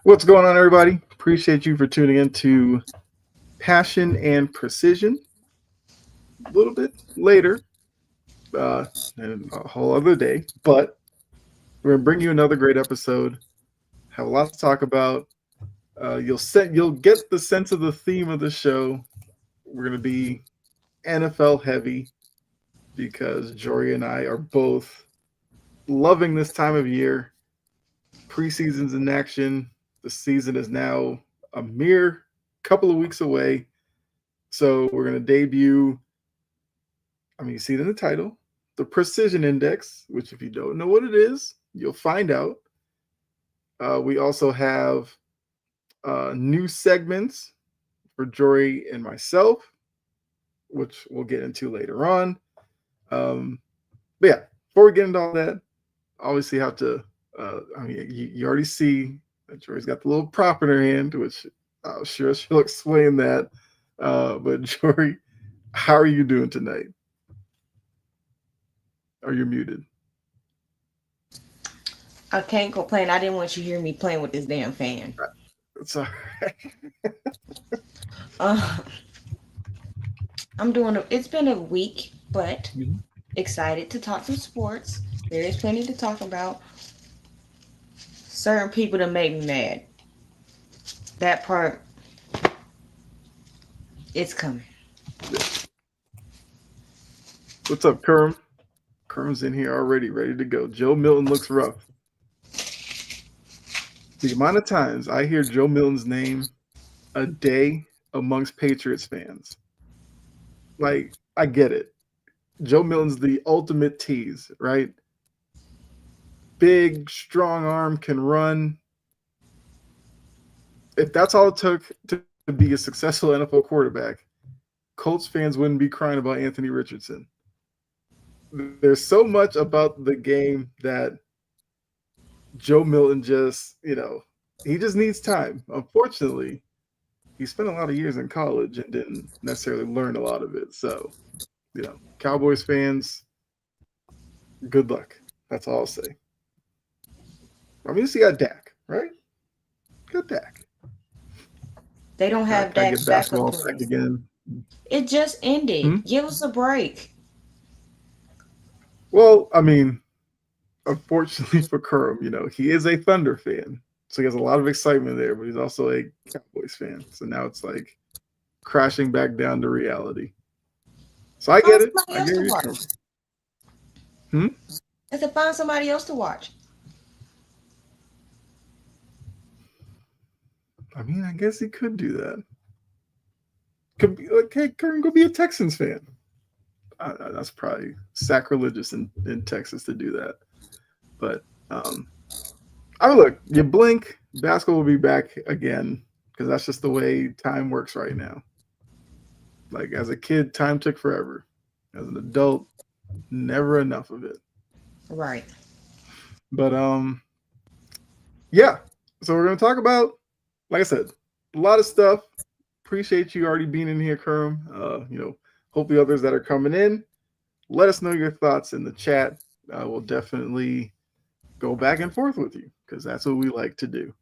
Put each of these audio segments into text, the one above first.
What's going on, everybody? Appreciate you for tuning in to Passion and Precision. A little bit later, and a whole other day, but we're gonna bring you another great episode. Have a lot to talk about. You'll get the sense of the theme of the show. We're gonna be NFL heavy because Jory and I are both loving this time of year. Preseason's in action. The season is now a mere couple of weeks away. So we're going to debut, you see it in the title, the Precision Index, which if you don't know what it is, you'll find out. We also have new segments for Jory and myself, which we'll get into later on. But yeah, before we get into all that, obviously have to, you already see that Jory's got the little prop in her hand, which I'm sure she'll explain that. But Jory, how are you doing tonight? Are you muted? I can't complain. I didn't want you to hear me playing with this damn fan. It's all right. Uh, it's been a week, but excited to talk some sports. There is plenty to talk about. Certain people that make me mad. That part, it's coming. What's up, Kerm? Kerm's in here already, ready to go. Joe Milton looks rough. The amount of times I hear Joe Milton's name a day amongst Patriots fans, like, I get it. Joe Milton's the ultimate tease, right? Big, strong arm, can run. If that's all it took to be a successful NFL quarterback, Colts fans wouldn't be crying about Anthony Richardson. There's so much about the game that Joe Milton just, he just needs time. Unfortunately, he spent a lot of years in college and didn't necessarily learn a lot of it. So, Cowboys fans, good luck. That's all I'll say. I mean, you got Dak, right? Good Dak. They don't have I Dak's get backup basketball back plan. again. It just ended. Give us a break. Well, unfortunately for Kerm, he is a Thunder fan. So he has a lot of excitement there, but he's also a Cowboys fan. So now it's like crashing back down to reality. So I Find get it. somebody I else get to where you're watch. coming from. I said, find somebody else to watch. I guess he could do that. Could be like, hey, Kerm, go be a Texans fan. That's probably sacrilegious in Texas to do that. But look, you blink, basketball will be back again because that's just the way time works right now. Like as a kid, time took forever. As an adult, never enough of it. Right. But yeah. So we're gonna talk about, like I said, a lot of stuff. Appreciate you already being in here, Kerm. Hope the others that are coming in, let us know your thoughts in the chat. We'll definitely go back and forth with you because that's what we like to do.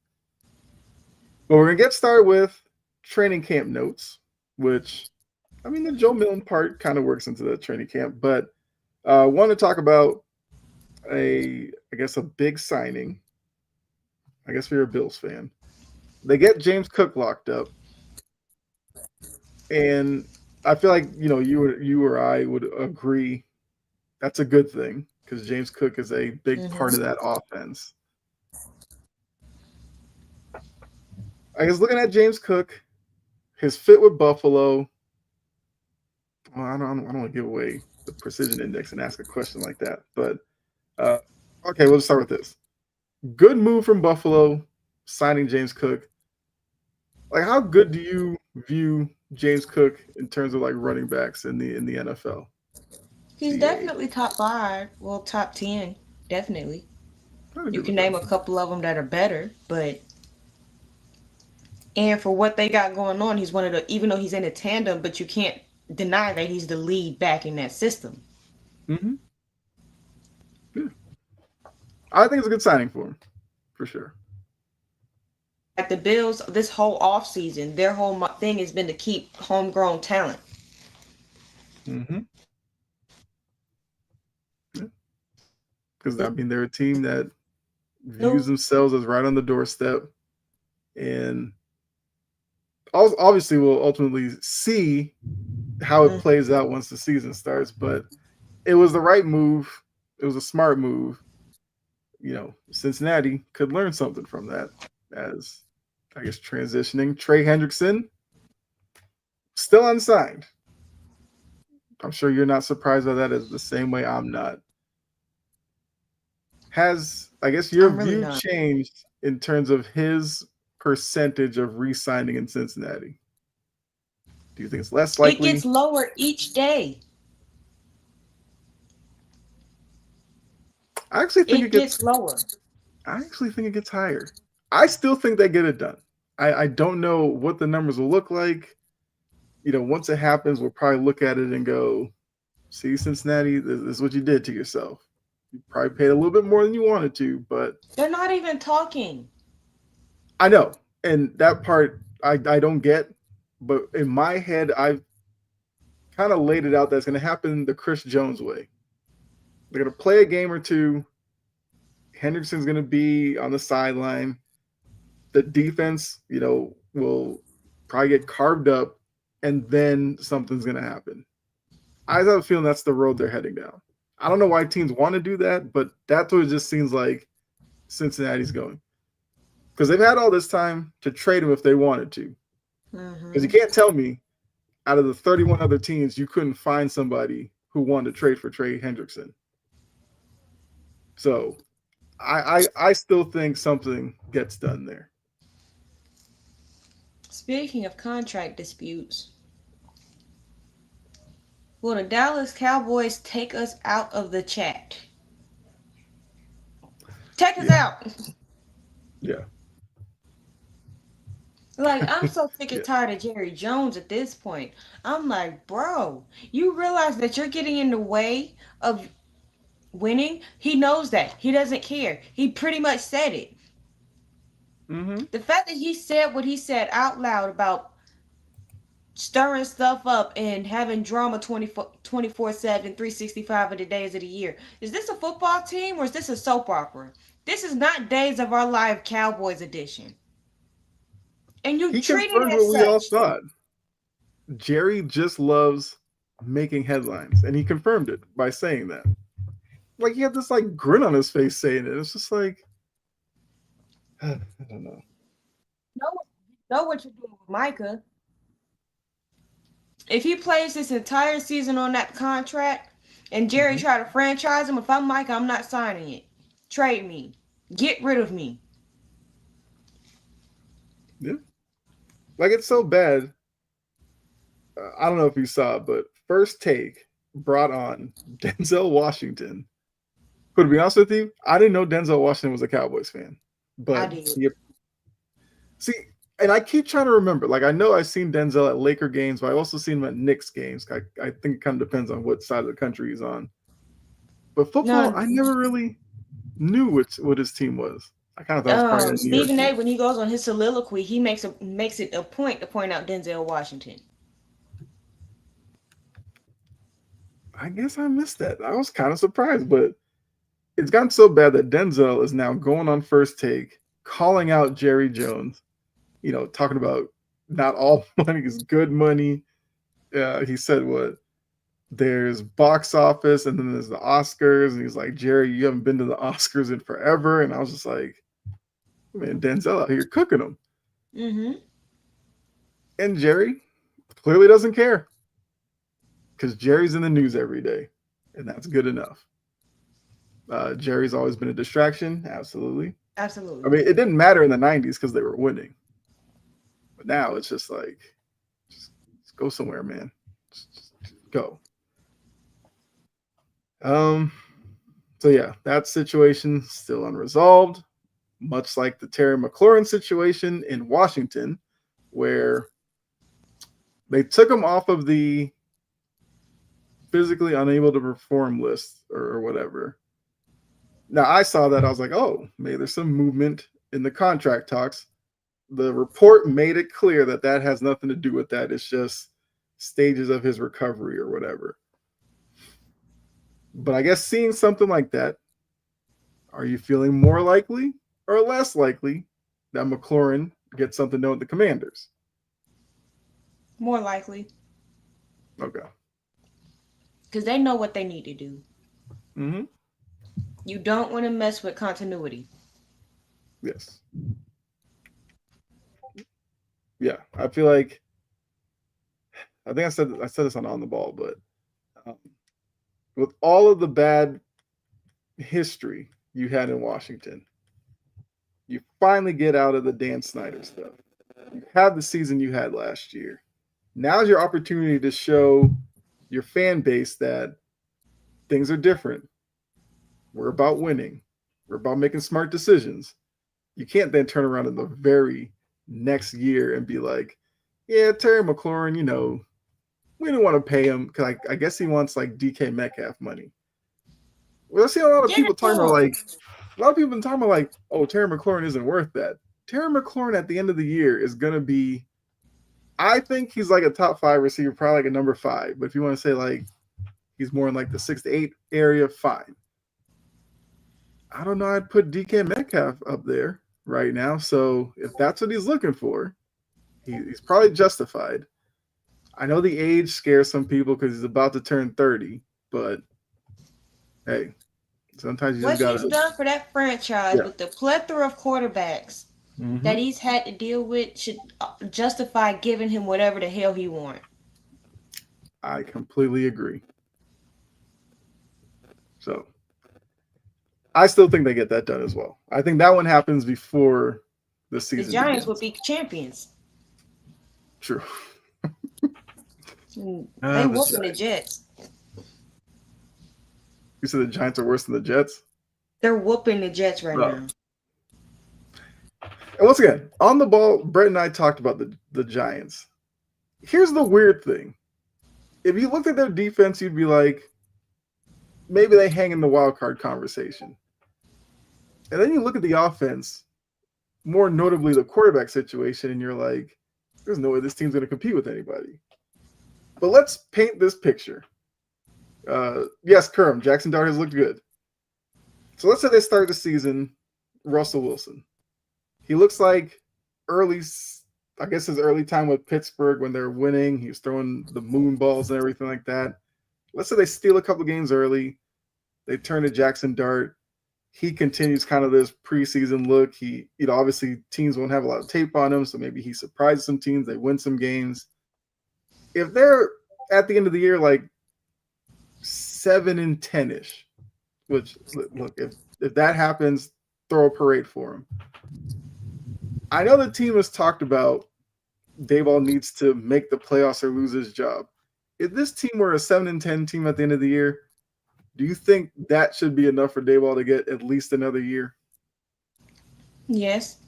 But we're gonna get started with training camp notes, which the Joe Milton part kind of works into the training camp, but I want to talk about a big signing. I guess if you're a Bills fan, they get James Cook locked up, and I feel like you or I would agree that's a good thing because James Cook is a big part of that offense. I guess looking at James Cook, his fit with Buffalo. Well, I don't want to give away the precision index and ask a question like that, but okay, let's start with this. Good move from Buffalo signing James Cook. Like, how good do you view James Cook in terms of like running backs in the NFL? He's definitely top 5. Well, top 10. Definitely. You can name a couple of them that are better, but and for what they got going on, he's one of the, even though he's in a tandem, but you can't deny that he's the lead back in that system. Mm-hmm. Yeah. I think it's a good signing for him, for sure. Like the Bills, this whole offseason, their whole thing has been to keep homegrown talent. Mm-hmm. Because I mean, they're a team that views themselves as right on the doorstep, and obviously we'll ultimately see how it plays out once the season starts. But it was the right move. It was a smart move. You know, Cincinnati could learn something from that, as I guess transitioning. Trey Hendrickson still unsigned. I'm sure you're not surprised by that, as the same way I'm not. Has, I guess, your view changed in terms of his percentage of re-signing in Cincinnati? Do you think it's less likely? It gets lower each day. I actually think it gets lower. I actually think it gets higher. I still think they get it done. I don't know what the numbers will look like. You know, once it happens, we'll probably look at it and go, see, Cincinnati, this is what you did to yourself. You probably paid a little bit more than you wanted to, but they're not even talking. I know. And that part I don't get. But in my head, I've kind of laid it out that's going to happen the Chris Jones way. They're going to play a game or two. Hendrickson's going to be on the sideline. The defense, you know, will probably get carved up, and then something's going to happen. I have a feeling that's the road they're heading down. I don't know why teams want to do that, but that's what it just seems like Cincinnati's going. Because they've had all this time to trade him if they wanted to. Because you can't tell me out of the 31 other teams, you couldn't find somebody who wanted to trade for Trey Hendrickson. So I still think something gets done there. Speaking of contract disputes, will the Dallas Cowboys take us out of the chat? Take us out. Yeah. Like, I'm so sick and tired of Jerry Jones at this point. I'm like, bro, you realize that you're getting in the way of winning? He knows that. He doesn't care. He pretty much said it. Mm-hmm. The fact that he said what he said out loud about stirring stuff up and having drama 24/7, 365 of the days of the year. Is this a football team or is this a soap opera? This is not Days of Our Life Cowboys edition. And you treated it as what we all thought. Jerry just loves making headlines, and he confirmed it by saying that. Like, he had this like grin on his face saying it. It's just like, I don't know. Know what you're doing with Micah. If he plays this entire season on that contract, and Jerry try to franchise him, if I'm Micah, I'm not signing it. Trade me. Get rid of me. Yeah. Like, it's so bad. I don't know if you saw it, but First Take brought on Denzel Washington. Who, to be honest with you, I didn't know Denzel Washington was a Cowboys fan. But I did. See, and I keep trying to remember. Like, I know I've seen Denzel at Laker games, but I also seen him at Knicks games. I think it kind of depends on what side of the country he's on. But football, I never really knew what his team was. I kind of thought it was part of Stephen A. When he goes on his soliloquy, he makes it a point to point out Denzel Washington. I guess I missed that. I was kind of surprised, but it's gotten so bad that Denzel is now going on First Take, calling out Jerry Jones. You know, talking about not all money is good money. He said what? There's box office, and then there's the Oscars, and he's like, Jerry, you haven't been to the Oscars in forever. And I was just like, man, Denzel out here cooking them. Mm-hmm. And Jerry clearly doesn't care, because Jerry's in the news every day, and that's good enough. Jerry's always been a distraction. Absolutely. I mean, it didn't matter in the 90s because they were winning. But now it's just like, just go somewhere, man. Just go. So yeah, that situation still unresolved, much like the Terry McLaurin situation in Washington, where they took him off of the physically unable to perform list or whatever. Now I saw that, I was like, oh, maybe there's some movement in the contract talks. the report made it clear that that has nothing to do with that. It's just stages of his recovery or whatever. But I guess seeing something like that, are you feeling more likely or less likely that McLaurin gets something done with the Commanders? More likely. Okay. Because they know what they need to do. Mm-hmm. You don't want to mess with continuity. Yes. Yeah, I feel like I think I said this on the ball, but with all of the bad history you had in Washington, you finally get out of the Dan Snyder stuff. You have the season you had last year. Now's your opportunity to show your fan base that things are different. We're about winning. We're about making smart decisions. You can't then turn around in the very next year and be like, yeah, Terry McLaurin, we didn't want to pay him because I guess he wants like DK Metcalf money. Well, I see a lot of people talking about been talking about like, oh, Terry McLaurin isn't worth that. Terry McLaurin at the end of the year is going to be, I think he's like a top 5 receiver, probably like a number 5. But if you want to say like he's more in like the 6 to 8 area, fine. I don't know. I'd put DK Metcalf up there right now. So if that's what he's looking for, he's probably justified. I know the age scares some people because he's about to turn 30, but hey, sometimes you just got to. What he's done for that franchise with the plethora of quarterbacks that he's had to deal with should justify giving him whatever the hell he wants. I completely agree. So I still think they get that done as well. I think that one happens before the season. The Giants will be champions. True. They whooping the Jets. You said the Giants are worse than the Jets? They're whooping the Jets right now. And once again, on the ball, Brett and I talked about the Giants. Here's the weird thing. If you looked at their defense, you'd be like, maybe they hang in the wild card conversation. And then you look at the offense, more notably the quarterback situation, and you're like, there's no way this team's going to compete with anybody. But let's paint this picture. Yes, Kerm, Jackson Dart has looked good. So let's say they start the season, Russell Wilson. He looks like his early time with Pittsburgh when they're winning. He was throwing the moon balls and everything like that. Let's say they steal a couple games early. They turn to Jackson Dart. He continues kind of this preseason look. Obviously teams won't have a lot of tape on him, so maybe he surprises some teams. They win some games. If they're at the end of the year like 7-10-ish, which look, if that happens, throw a parade for him. I know the team has talked about Daboll needs to make the playoffs or lose his job. If this team were a 7-10 team at the end of the year, do you think that should be enough for Daboll to get at least another year? Yes.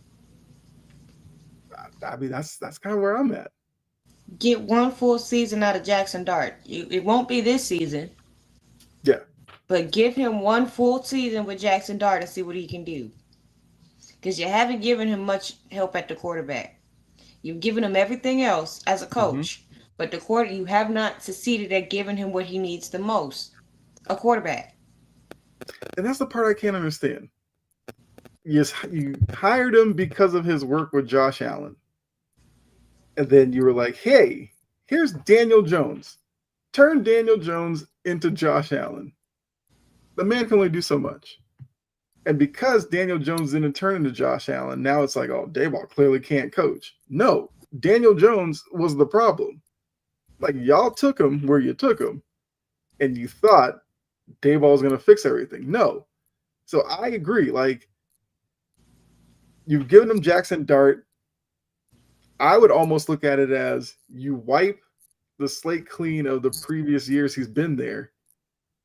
I mean, that's kind of where I'm at. Get one full season out of Jackson Dart. It won't be this season. Yeah. But give him one full season with Jackson Dart and see what he can do. Because you haven't given him much help at the quarterback. You've given him everything else as a coach. But you have not succeeded at giving him what he needs the most. A quarterback. And that's the part I can't understand. Yes, you hired him because of his work with Josh Allen. And then you were like, hey, here's Daniel Jones. Turn Daniel Jones into Josh Allen. The man can only do so much. And because Daniel Jones didn't turn into Josh Allen, now it's like, oh, Daboll clearly can't coach. No, Daniel Jones was the problem. Like, y'all took him where you took him, and you thought Daboll was going to fix everything. No. So I agree. Like, you've given him Jackson Dart. I would almost look at it as you wipe the slate clean of the previous years he's been there.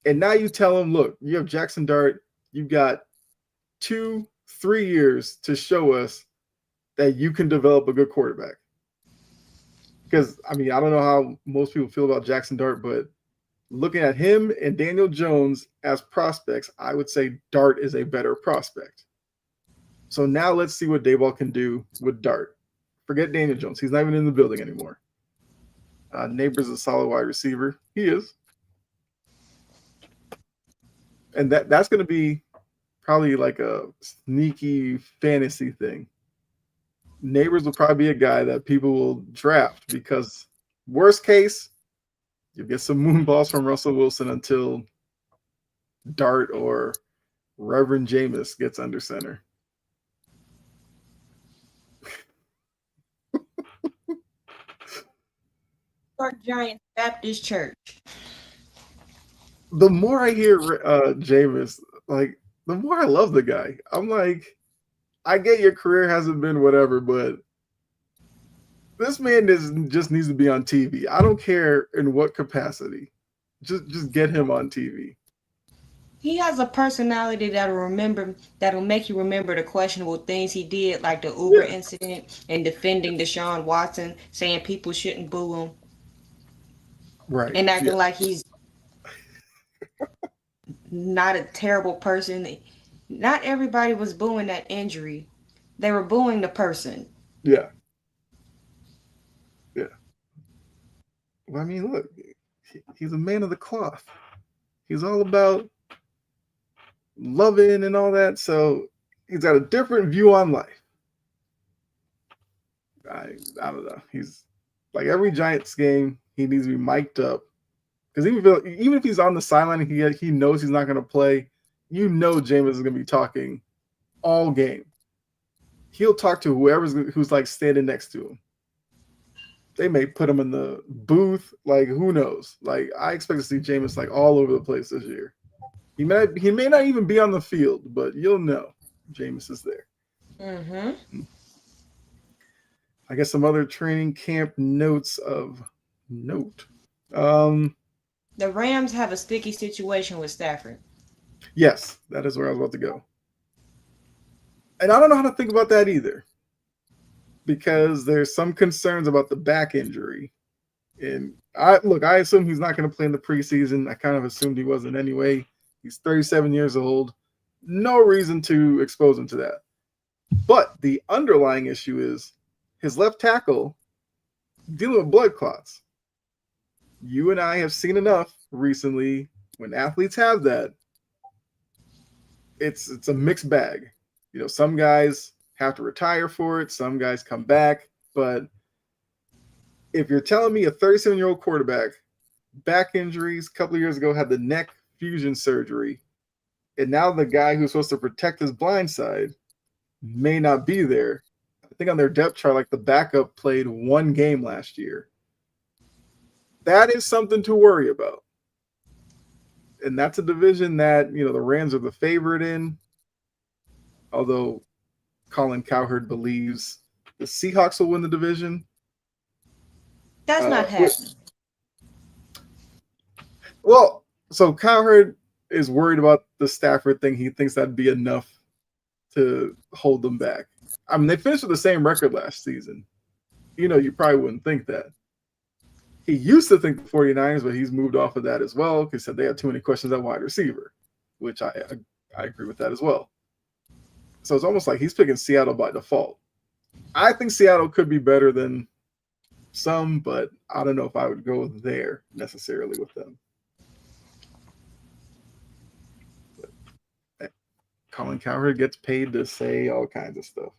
And now you tell him, look, you have Jackson Dart. You've got 2-3 years to show us that you can develop a good quarterback. Because, I mean, I don't know how most people feel about Jackson Dart, but looking at him and Daniel Jones as prospects, I would say Dart is a better prospect. So now let's see what Daboll can do with Dart. Forget Daniel Jones. He's not even in the building anymore. Neighbors is a solid wide receiver. He is. And that's going to be probably like a sneaky fantasy thing. Neighbors will probably be a guy that people will draft because worst case, you get some moon balls from Russell Wilson until Dart or Reverend Jameis gets under center. Giants Baptist Church. The more I hear Jameis, like the more I love the guy. I'm like, I get your career hasn't been whatever, but this man just needs to be on TV. I don't care in what capacity. Just get him on TV. He has a personality that'll make you remember the questionable things he did, like the Uber incident and defending Deshaun Watson, saying people shouldn't boo him. Right. And acting like he's not a terrible person. Not everybody was booing that injury. They were booing the person. Yeah. Yeah. Well, I mean, look, he's a man of the cloth. He's all about loving and all that. So he's got a different view on life. I don't know. He's like every Giants game, he needs to be mic'd up. Because even if he's on the sideline and he knows he's not going to play, you know Jameis is going to be talking all game. He'll talk to who's like standing next to him. They may put him in the booth, like who knows? Like I expect to see Jameis like all over the place this year. He may not even be on the field, but you'll know Jameis is there. Mm-hmm. I guess some other training camp notes of note. The Rams have a sticky situation with Stafford. Yes, that is where I was about to go. And I don't know how to think about that either. Because there's some concerns about the back injury. And I assume he's not going to play in the preseason. I kind of assumed he wasn't anyway. He's 37 years old. No reason to expose him to that. But the underlying issue is his left tackle dealing with blood clots. You and I have seen enough recently when athletes have that. It's a mixed bag. You know, some guys have to retire for it. Some guys come back. But if you're telling me a 37-year-old quarterback, back injuries a couple of years ago, had the neck fusion surgery, and now the guy who's supposed to protect his blind side may not be there. I think on their depth chart, like the backup played one game last year. That is something to worry about. And that's a division that, you know, the Rams are the favorite in. Although Colin Cowherd believes the Seahawks will win the division. That's not happening. Well, so Cowherd is worried about the Stafford thing. He thinks that'd be enough to hold them back. I mean, they finished with the same record last season. You know, you probably wouldn't think that. He used to think the 49ers, but he's moved off of that as well because he said they had too many questions at wide receiver, which I agree with that as well. So it's almost like he's picking Seattle by default. I think Seattle could be better than some, but I don't know if I would go there necessarily with them. But Colin Cowherd gets paid to say all kinds of stuff.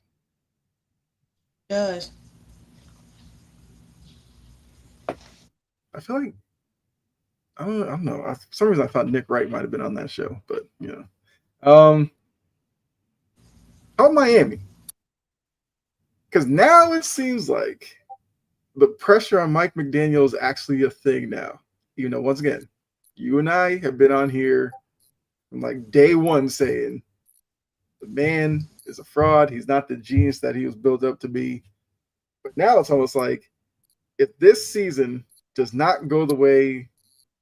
Does. I feel like I don't know. For some reason, I thought Nick Wright might have been on that show, but you know. How about Miami? Because now it seems like the pressure on Mike McDaniel is actually a thing now. You know, once again, you and I have been on here from like day one saying the man is a fraud. He's not the genius that he was built up to be. But now it's almost like if this season does not go the way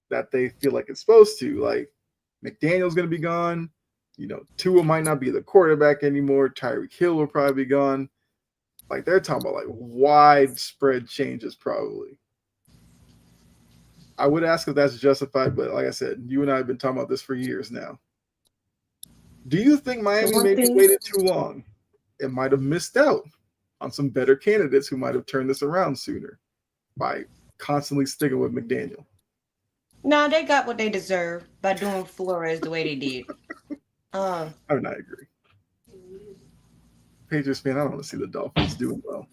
that they feel like it's supposed to, like McDaniel's going to be gone. You know, Tua might not be the quarterback anymore. Tyreek Hill will probably be gone. Like they're talking about like widespread changes probably. I would ask if that's justified, but like I said, you and I have been talking about this for years now. Do you think Miami maybe waited too long? It might have missed out on some better candidates who might have turned this around sooner by constantly sticking with McDaniel. No, they got what they deserve by doing Flores the way they did. I mean, I agree. Patriots fan, I don't want to see the Dolphins doing well.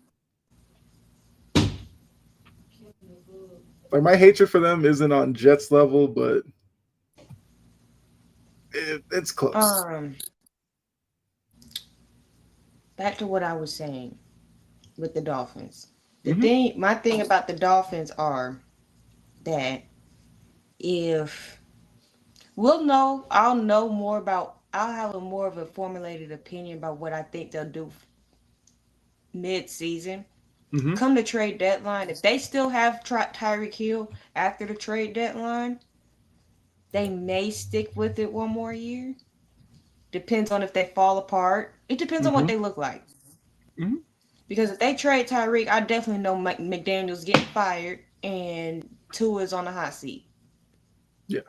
Like, my hatred for them isn't on Jets level, but it's close. Back to what I was saying with the Dolphins. My thing about the Dolphins are that if I'll have a more of a formulated opinion about what I think they'll do mid-season. Come the trade deadline, if they still have Tyreek Hill after the trade deadline, they may stick with it one more year. Depends on if they fall apart. It depends on what they look like. Because if they trade Tyreek, I definitely know McDaniel's getting fired and Tua's on the hot seat. Yeah.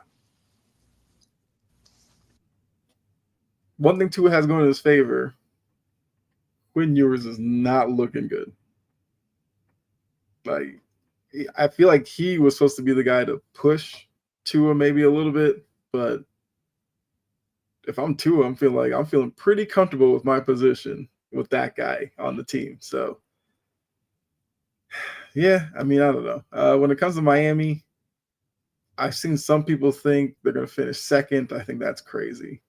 One thing Tua has going in his favor, Quinn Ewers is not looking good. Like, I feel like he was supposed to be the guy to push Tua maybe a little bit, but if I'm Tua, I'm feeling pretty comfortable with my position with that guy on the team. So, yeah, I mean, I don't know. When it comes to Miami, I've seen some people think they're going to finish second. I think that's crazy.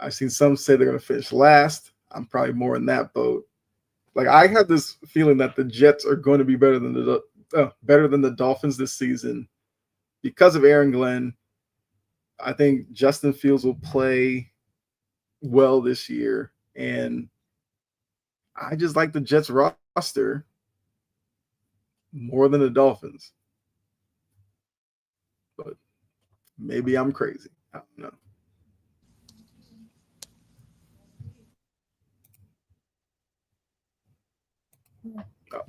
I've seen some say they're going to finish last. I'm probably more in that boat. Like, I have this feeling that the Jets are going to be better than the Dolphins this season because of Aaron Glenn. I think Justin Fields will play well this year, and I just like the Jets roster more than the Dolphins. But maybe I'm crazy. I don't know. Oh.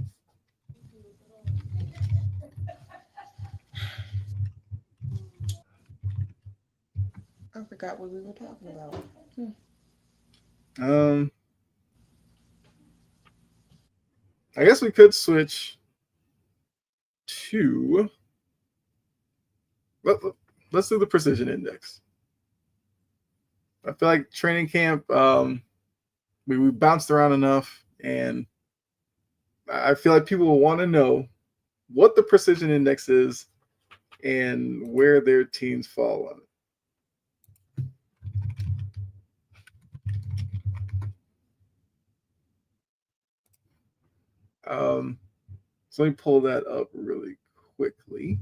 I forgot what we were talking about. I guess we could switch to let's do the precision index. I feel like training camp, we bounced around enough, and I feel like people will want to know what the precision index is and where their teams fall on it. So let me pull that up really quickly.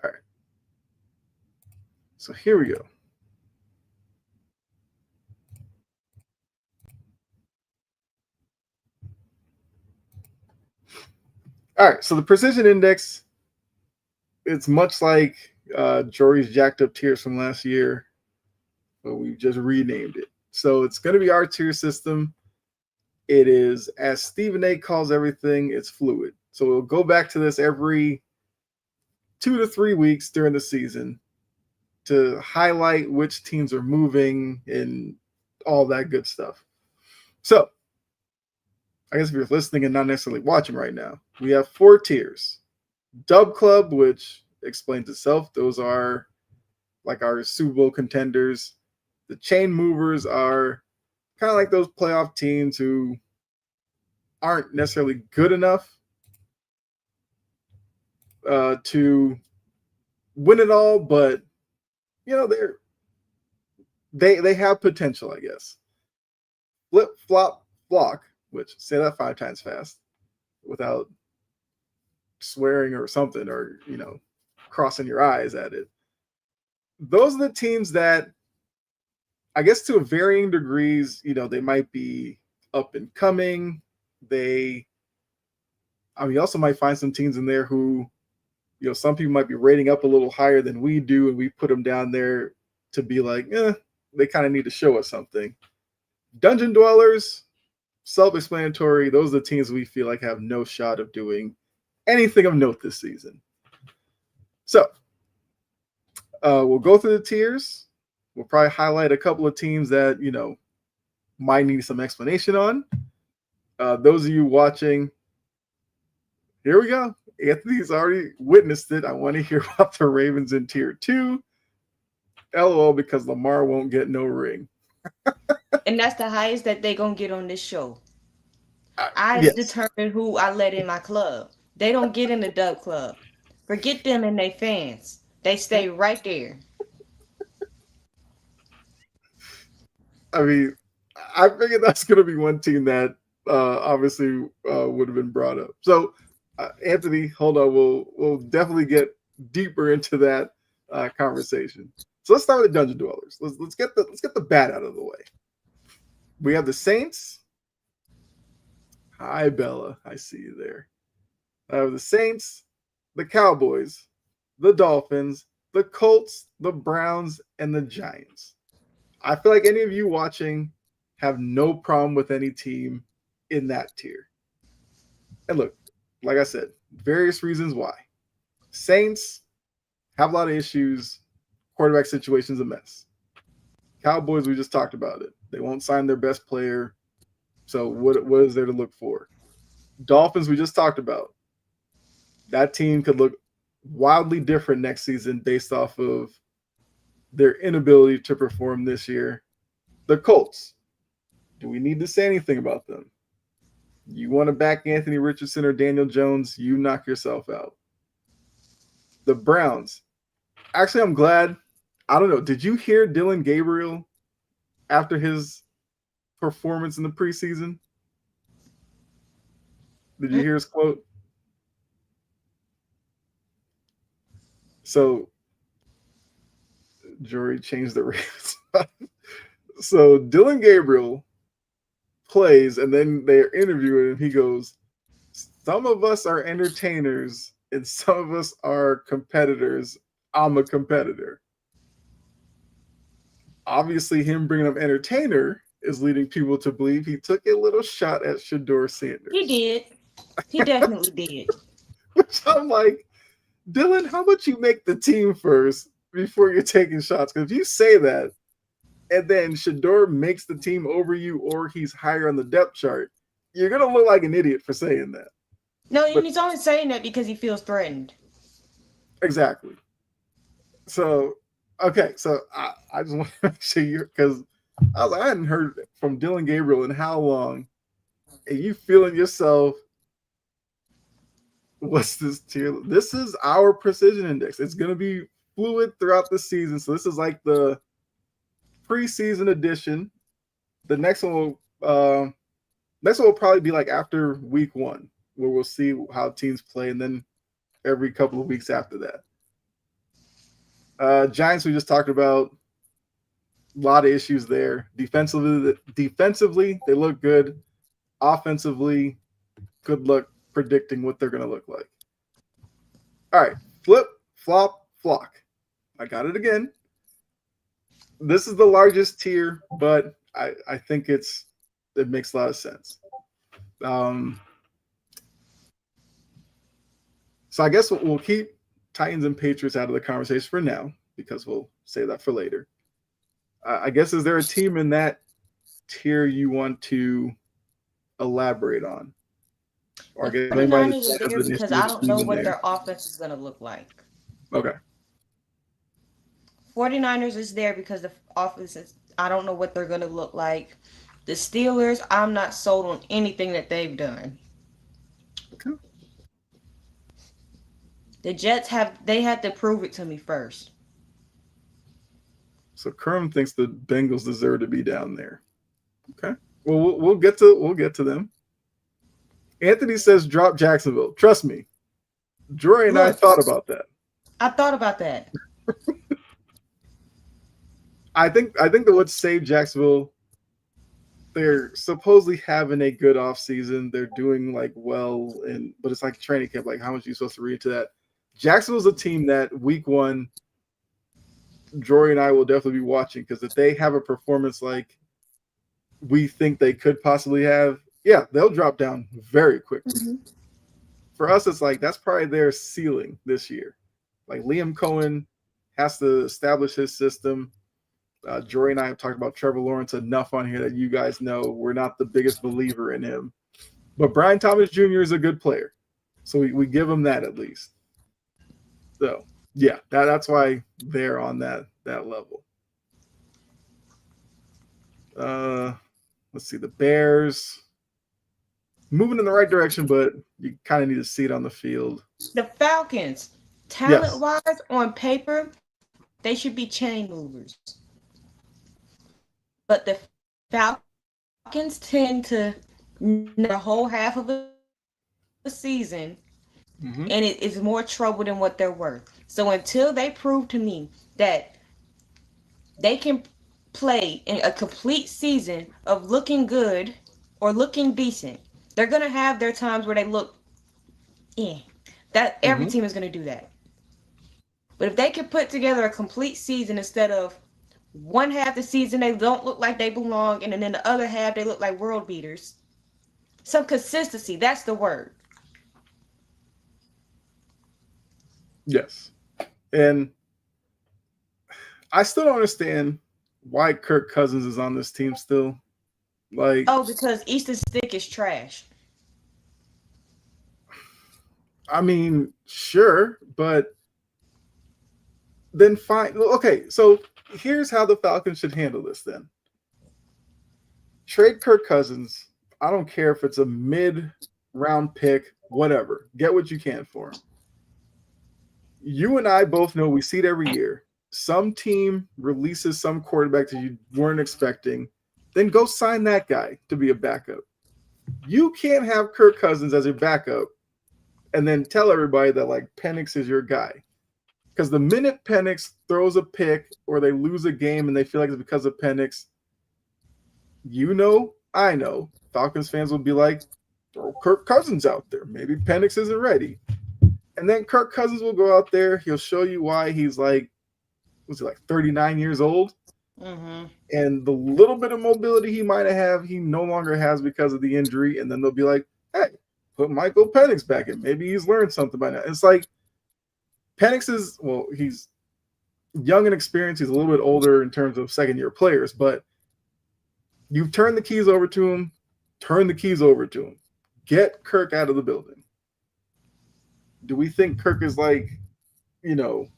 All right. So here we go. All right. So the precision index, it's much like Jory's jacked up tiers from last year, but we've just renamed it. So it's going to be our tier system. It is, as Stephen A calls everything, it's fluid. So we'll go back to this every 2 to 3 weeks during the season to highlight which teams are moving and all that good stuff. So I guess if you're listening and not necessarily watching right now, we have 4 tiers. Dub Club, which explains itself. Those are like our Super Bowl contenders. The Chain Movers are kind of like those playoff teams who aren't necessarily good enough to win it all, but you know they have potential, I guess. Flip Flop Flock, which say that 5 times fast without swearing or something, or crossing your eyes at it. Those are the teams that, I guess, to varying degrees, they might be up and coming. You also might find some teams in there who, some people might be rating up a little higher than we do, and we put them down there to be like, they kind of need to show us something. Dungeon Dwellers, self-explanatory. Those are the teams we feel like have no shot of doing anything of note this season. So we'll go through the tiers. We'll probably highlight a couple of teams that, might need some explanation on. Those of you watching, here we go. Anthony's already witnessed it. I want to hear about the Ravens in tier 2. LOL, because Lamar won't get no ring. And that's the highest that they're going to get on this show. I Yes. determine who I let in my club. They don't get in the dub club. Forget them and their fans. They stay right there. I mean, I figured that's going to be one team that obviously would have been brought up. So, Anthony, hold on. We'll definitely get deeper into that conversation. So let's start with the Dungeon Dwellers. Let's get the bad out of the way. We have the Saints. Hi, Bella. I see you there. The Saints, the Cowboys, the Dolphins, the Colts, the Browns, and the Giants. I feel like any of you watching have no problem with any team in that tier. And look, like I said, various reasons why. Saints have a lot of issues. Quarterback situation's a mess. Cowboys, we just talked about it. They won't sign their best player. So what is there to look for? Dolphins, we just talked about. That team could look wildly different next season based off of their inability to perform this year. The Colts, do we need to say anything about them? You want to back Anthony Richardson or Daniel Jones, you knock yourself out. The Browns, actually, I'm glad. I don't know. Did you hear Dylan Gabriel after his performance in the preseason? Did you hear his quote? So, Jory changed the race. So, Dylan Gabriel plays, and then they're interviewing him. He goes, some of us are entertainers, and some of us are competitors. I'm a competitor. Obviously, him bringing up entertainer is leading people to believe he took a little shot at Shedeur Sanders. He did. He definitely did. Which I'm like, Dylan, how about you make the team first before you're taking shots? Because if you say that, and then Shedeur makes the team over you, or he's higher on the depth chart, you're going to look like an idiot for saying that. No, and he's only saying that because he feels threatened. Exactly. So, okay, so I just want to make sure because I hadn't heard from Dylan Gabriel in how long, and you feeling yourself, what's this tier? This is our precision index. It's going to be fluid throughout the season. So this is like the preseason edition. The next one will probably be like after week 1, where we'll see how teams play, and then every couple of weeks after that. Giants, we just talked about. A lot of issues there. Defensively, they look good. Offensively, good luck predicting what they're going to look like. All right, flip, flop, flock. I got it again. This is the largest tier, but I think it makes a lot of sense. So I guess we'll keep Titans and Patriots out of the conversation for now, because we'll save that for later. I guess, is there a team in that tier you want to elaborate on? Or I guess anybody is there because I don't know what their offense is going to look like. Okay. 49ers is there because the offense is, I don't know what they're going to look like. The Steelers, I'm not sold on anything that they've done. Okay. The Jets they had to prove it to me first. So Kerm thinks the Bengals deserve to be down there. Okay. Well, we'll get to them. Anthony says drop Jacksonville. Trust me. Jory and I thought about that. I thought about that. I think that would save Jacksonville. They're supposedly having a good offseason. They're doing like well, but it's like training camp. Like, how much are you supposed to read into that? Jacksonville's a team that week 1, Jory and I will definitely be watching, because if they have a performance like we think they could possibly have, yeah, they'll drop down very quickly. Mm-hmm. For us, it's like that's probably their ceiling this year. Like Liam Cohen has to establish his system. Jory and I have talked about Trevor Lawrence enough on here that you guys know we're not the biggest believer in him. But Brian Thomas Jr. is a good player. So we give him that at least. So, yeah, that's why they're on that level. Let's see. The Bears moving in the right direction, but you kind of need to see it on the field. The Falcons, talent-wise, on paper, they should be chain movers. But the Falcons tend to the whole half of the season, and it is more trouble than what they're worth. So until they prove to me that they can play in a complete season of looking good or looking decent, they're gonna have their times where they look, that every team is gonna do that. But if they can put together a complete season instead of one half the season they don't look like they belong, and then the other half they look like world beaters. Some consistency, that's the word. Yes. And I still don't understand why Kirk Cousins is on this team still. Like, because Easton Stick is trash. I mean, sure, but then fine. Okay, so here's how the Falcons should handle this then. Trade Kirk Cousins. I don't care if it's a mid-round pick, whatever. Get what you can for him. You and I both know, we see it every year. Some team releases some quarterback that you weren't expecting, then go sign that guy to be a backup. You can't have Kirk Cousins as your backup and then tell everybody that, like, Penix is your guy. Because the minute Penix throws a pick or they lose a game and they feel like it's because of Penix, you know, I know, Falcons fans will be like, throw Kirk Cousins out there. Maybe Penix isn't ready. And then Kirk Cousins will go out there. He'll show you why he's like, was he like 39 years old? Mm-hmm. And the little bit of mobility he might have, he no longer has because of the injury. And then they'll be like, hey, put Michael Penix back in. Maybe he's learned something by now. It's like Penix is, well, he's young and experienced. He's a little bit older in terms of second-year players. But you've turned the keys over to him. Turn the keys over to him. Get Kirk out of the building. Do we think Kirk is like, you know,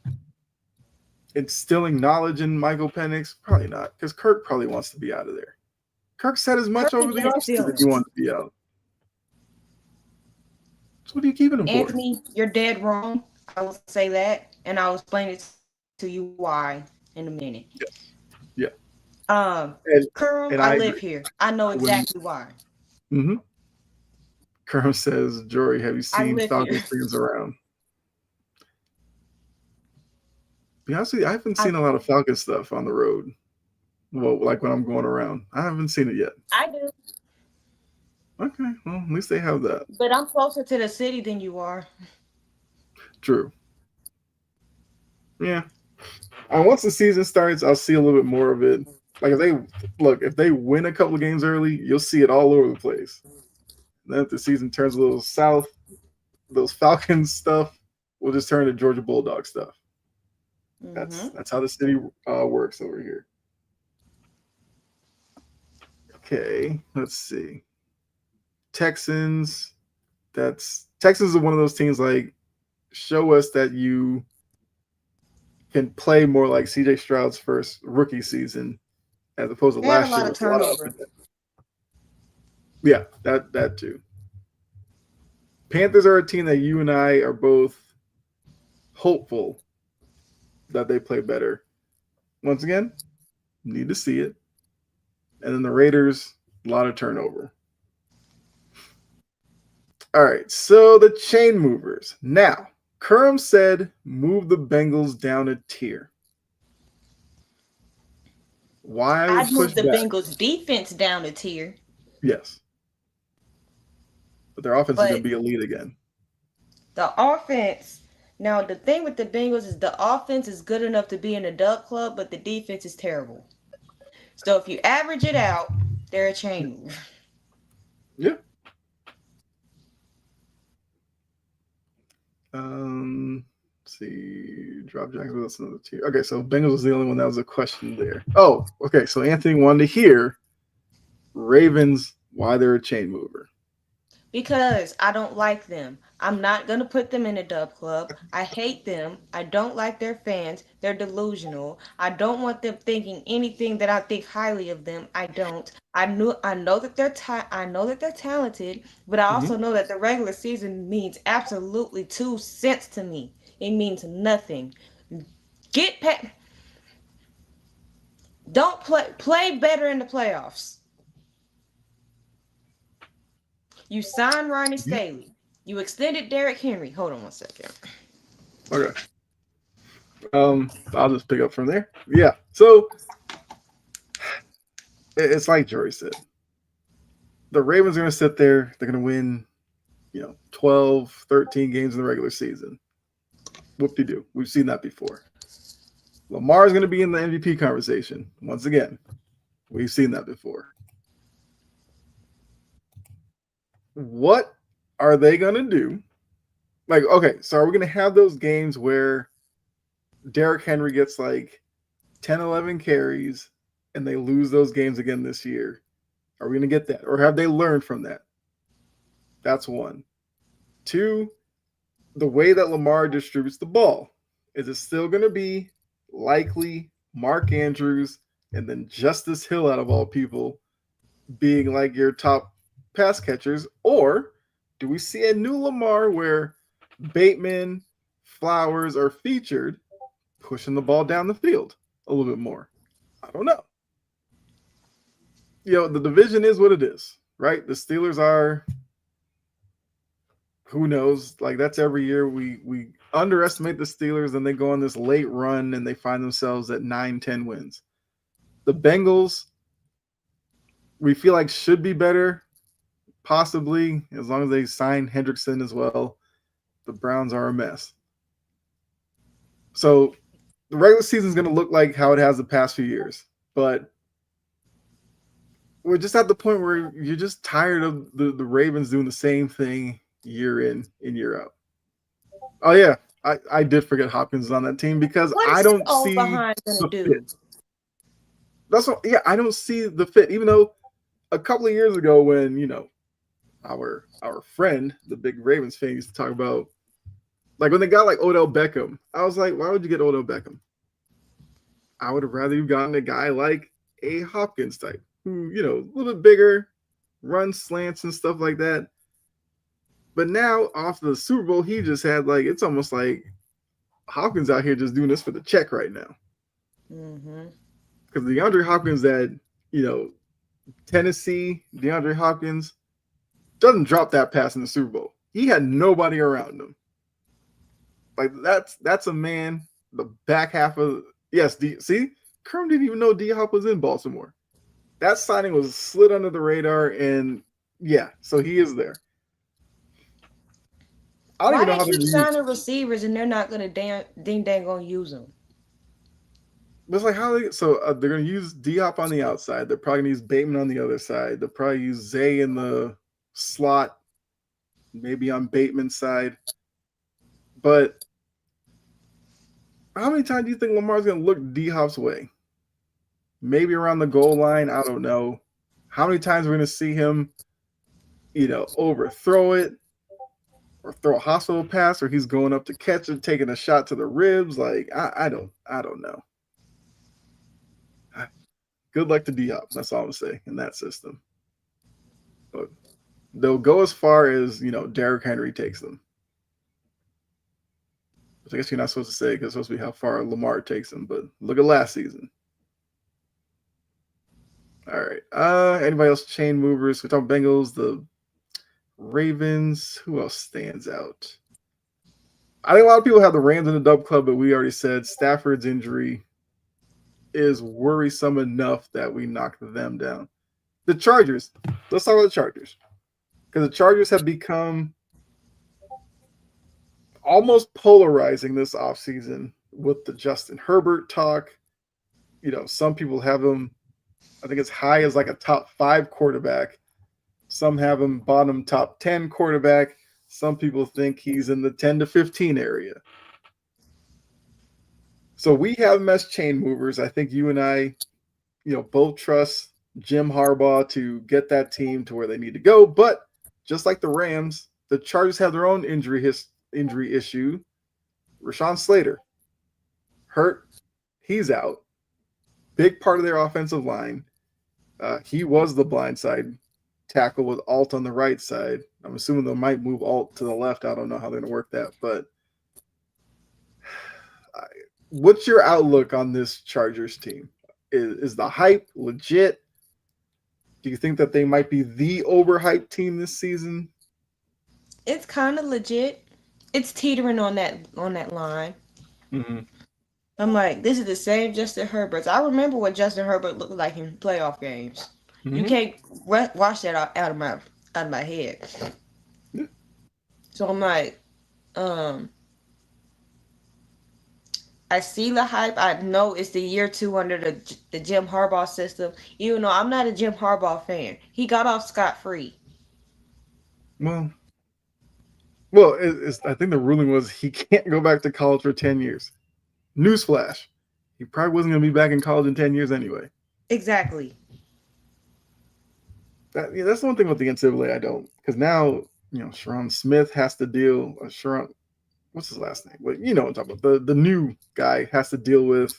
instilling knowledge in Michael Penix? Probably not, because Kirk probably wants to be out of there. Kirk said as much over the offseason that he wanted to be out. So what are you keeping him for? Anthony, you're dead wrong. I will say that, and I'll explain it to you why in a minute. Yeah. Kerm, I live here. I know exactly why. Mm-hmm. Kerm says, Jory, have you seen Falcons fans around? To be honest with you, I haven't seen a lot of Falcon stuff on the road. Well, like when I'm going around. I haven't seen it yet. I do. Okay, well, at least they have that. But I'm closer to the city than you are. True. Yeah. And once the season starts, I'll see a little bit more of it. Like if they win a couple of games early, you'll see it all over the place. And then if the season turns a little south, those Falcons stuff will just turn to Georgia Bulldog stuff. That's how the city works over here. Okay, let's see. Texans. Texans are one of those teams, like, show us that you can play more like CJ Stroud's first rookie season as opposed to last year. A lot of turnover. Yeah, that too. Panthers are a team that you and I are both hopeful that they play better. Once again, need to see it. And then the Raiders, a lot of turnover. All right, so the chain movers. Now, Kerm said move the Bengals down a tier. Why? I'd move the Bengals defense down a tier. Yes. But their offense is going to be elite again. The offense. Now, the thing with the Bengals is the offense is good enough to be an adult club, but the defense is terrible. So if you average it out, They're a chain mover. Yeah. Let's see. Drop Jacksonville. That's another tier. Okay, so Bengals was the only one that was a question there. Oh, okay. So Anthony wanted to hear Ravens why they're a chain mover. Because I don't like them. I'm not going to put them in a dub club. I hate them. I don't like their fans. They're delusional. I don't want them thinking anything that I think highly of them. I don't. I know that I know that they're talented, but I also know that the regular season means absolutely 2 cents to me. It means nothing. Get pa- Don't play better in the playoffs. You signed Ronnie Staley. You extended Derrick Henry. Hold on one second. Okay. I'll just pick up from there. Yeah. So it's like Jory said. The Ravens are going to sit there. They're going to win, 12, 13 games in the regular season. Whoop-de-doo. We've seen that before. Lamar is going to be in the MVP conversation. Once again, we've seen that before. What are they going to do? Like, okay, so are we going to have those games where Derrick Henry gets like 10, 11 carries and they lose those games again this year? Are we going to get that? Or have they learned from that? That's one. Two, the way that Lamar distributes the ball. Is it still going to be likely Mark Andrews and then Justice Hill out of all people being like your top pass catchers? Or do we see a new Lamar where Bateman, Flowers are featured pushing the ball down the field a little bit more? I don't know. The division is what it is, right? The Steelers are, who knows? Like, that's every year we underestimate the Steelers and they go on this late run and they find themselves at 9-10 wins. The Bengals, we feel like should be better, possibly, as long as they sign Hendrickson as well. The Browns are a mess. So the regular season is going to look like how it has the past few years, but we're just at the point where you're just tired of the Ravens doing the same thing year in and year out. Oh yeah, I did forget Hopkins on that team because What I is don't old see behind gonna the do? fit. That's what. Yeah, I don't see the fit. Even though a couple of years ago, when our friend, the big Ravens fan, used to talk about, like when they got like Odell Beckham, I was like, why would you get Odell Beckham? I would have rather you gotten a guy like a Hopkins type, who a little bit bigger, run slants and stuff like that. But now off the Super Bowl, he just had like, it's almost like Hopkins out here just doing this for the check right now. Because DeAndre Hopkins that, Tennessee, DeAndre Hopkins doesn't drop that pass in the Super Bowl. He had nobody around him. Like that's a man, the back half of, yes, see, Kerm didn't even know D-Hop was in Baltimore. That signing was slid under the radar, and yeah, so he is there. I don't Why even know they how keep they signing receivers and they're not gonna ding dang gonna use them? It's like how they're gonna use Diop on the outside. They're probably gonna use Bateman on the other side. They'll probably use Zay in the slot, maybe on Bateman's side. But how many times do you think Lamar's gonna look D-Hop's way? Maybe around the goal line. I don't know. How many times we're gonna see him, overthrow it or throw a hospital pass, or he's going up to catch it, taking a shot to the ribs? Like I don't know. Good luck to D-Hop. That's all I'm gonna say in that system. But they'll go as far as Derrick Henry takes them. Which I guess you're not supposed to say because it's supposed to be how far Lamar takes them. But look at last season. All right. Anybody else? Chain movers. We talk Bengals, the Ravens. Who else stands out? I think a lot of people have the Rams in the dub club, but we already said Stafford's injury is worrisome enough that we knocked them down. The Chargers. Let's talk about the Chargers. Because the Chargers have become almost polarizing this offseason with the Justin Herbert talk. Some people have them I think as high as like a top 5 quarterback. Some have him bottom top 10 quarterback. Some people think he's in the 10 to 15 area. So we have him as chain movers. I think you and I, both trust Jim Harbaugh to get that team to where they need to go. But just like the Rams, the Chargers have their own injury issue. Rashawn Slater, hurt. He's out. Big part of their offensive line. He was the blindside tackle with Alt on the right side. I'm assuming they might move Alt to the left. I don't know how they're going to work that. But what's your outlook on this Chargers team? Is the hype legit? Do you think that they might be the overhyped team this season? It's kind of legit. It's teetering on that line. Mm-hmm. I'm like, this is the same Justin Herbert. I remember what Justin Herbert looked like in playoff games. Mm-hmm. You can't wash that out of my head. Yeah. So I'm like, I see the hype. I know it's the year 2 under the Jim Harbaugh system. Even though I'm not a Jim Harbaugh fan, he got off scot-free. Well, I think the ruling was he can't go back to college for 10 years. Newsflash. He probably wasn't going to be back in college in 10 years anyway. Exactly. That's the one thing with the NCAA I don't. Because now, Sharon Smith has to deal. Sharon, what's his last name? Well, you know what I'm talking about. The new guy has to deal with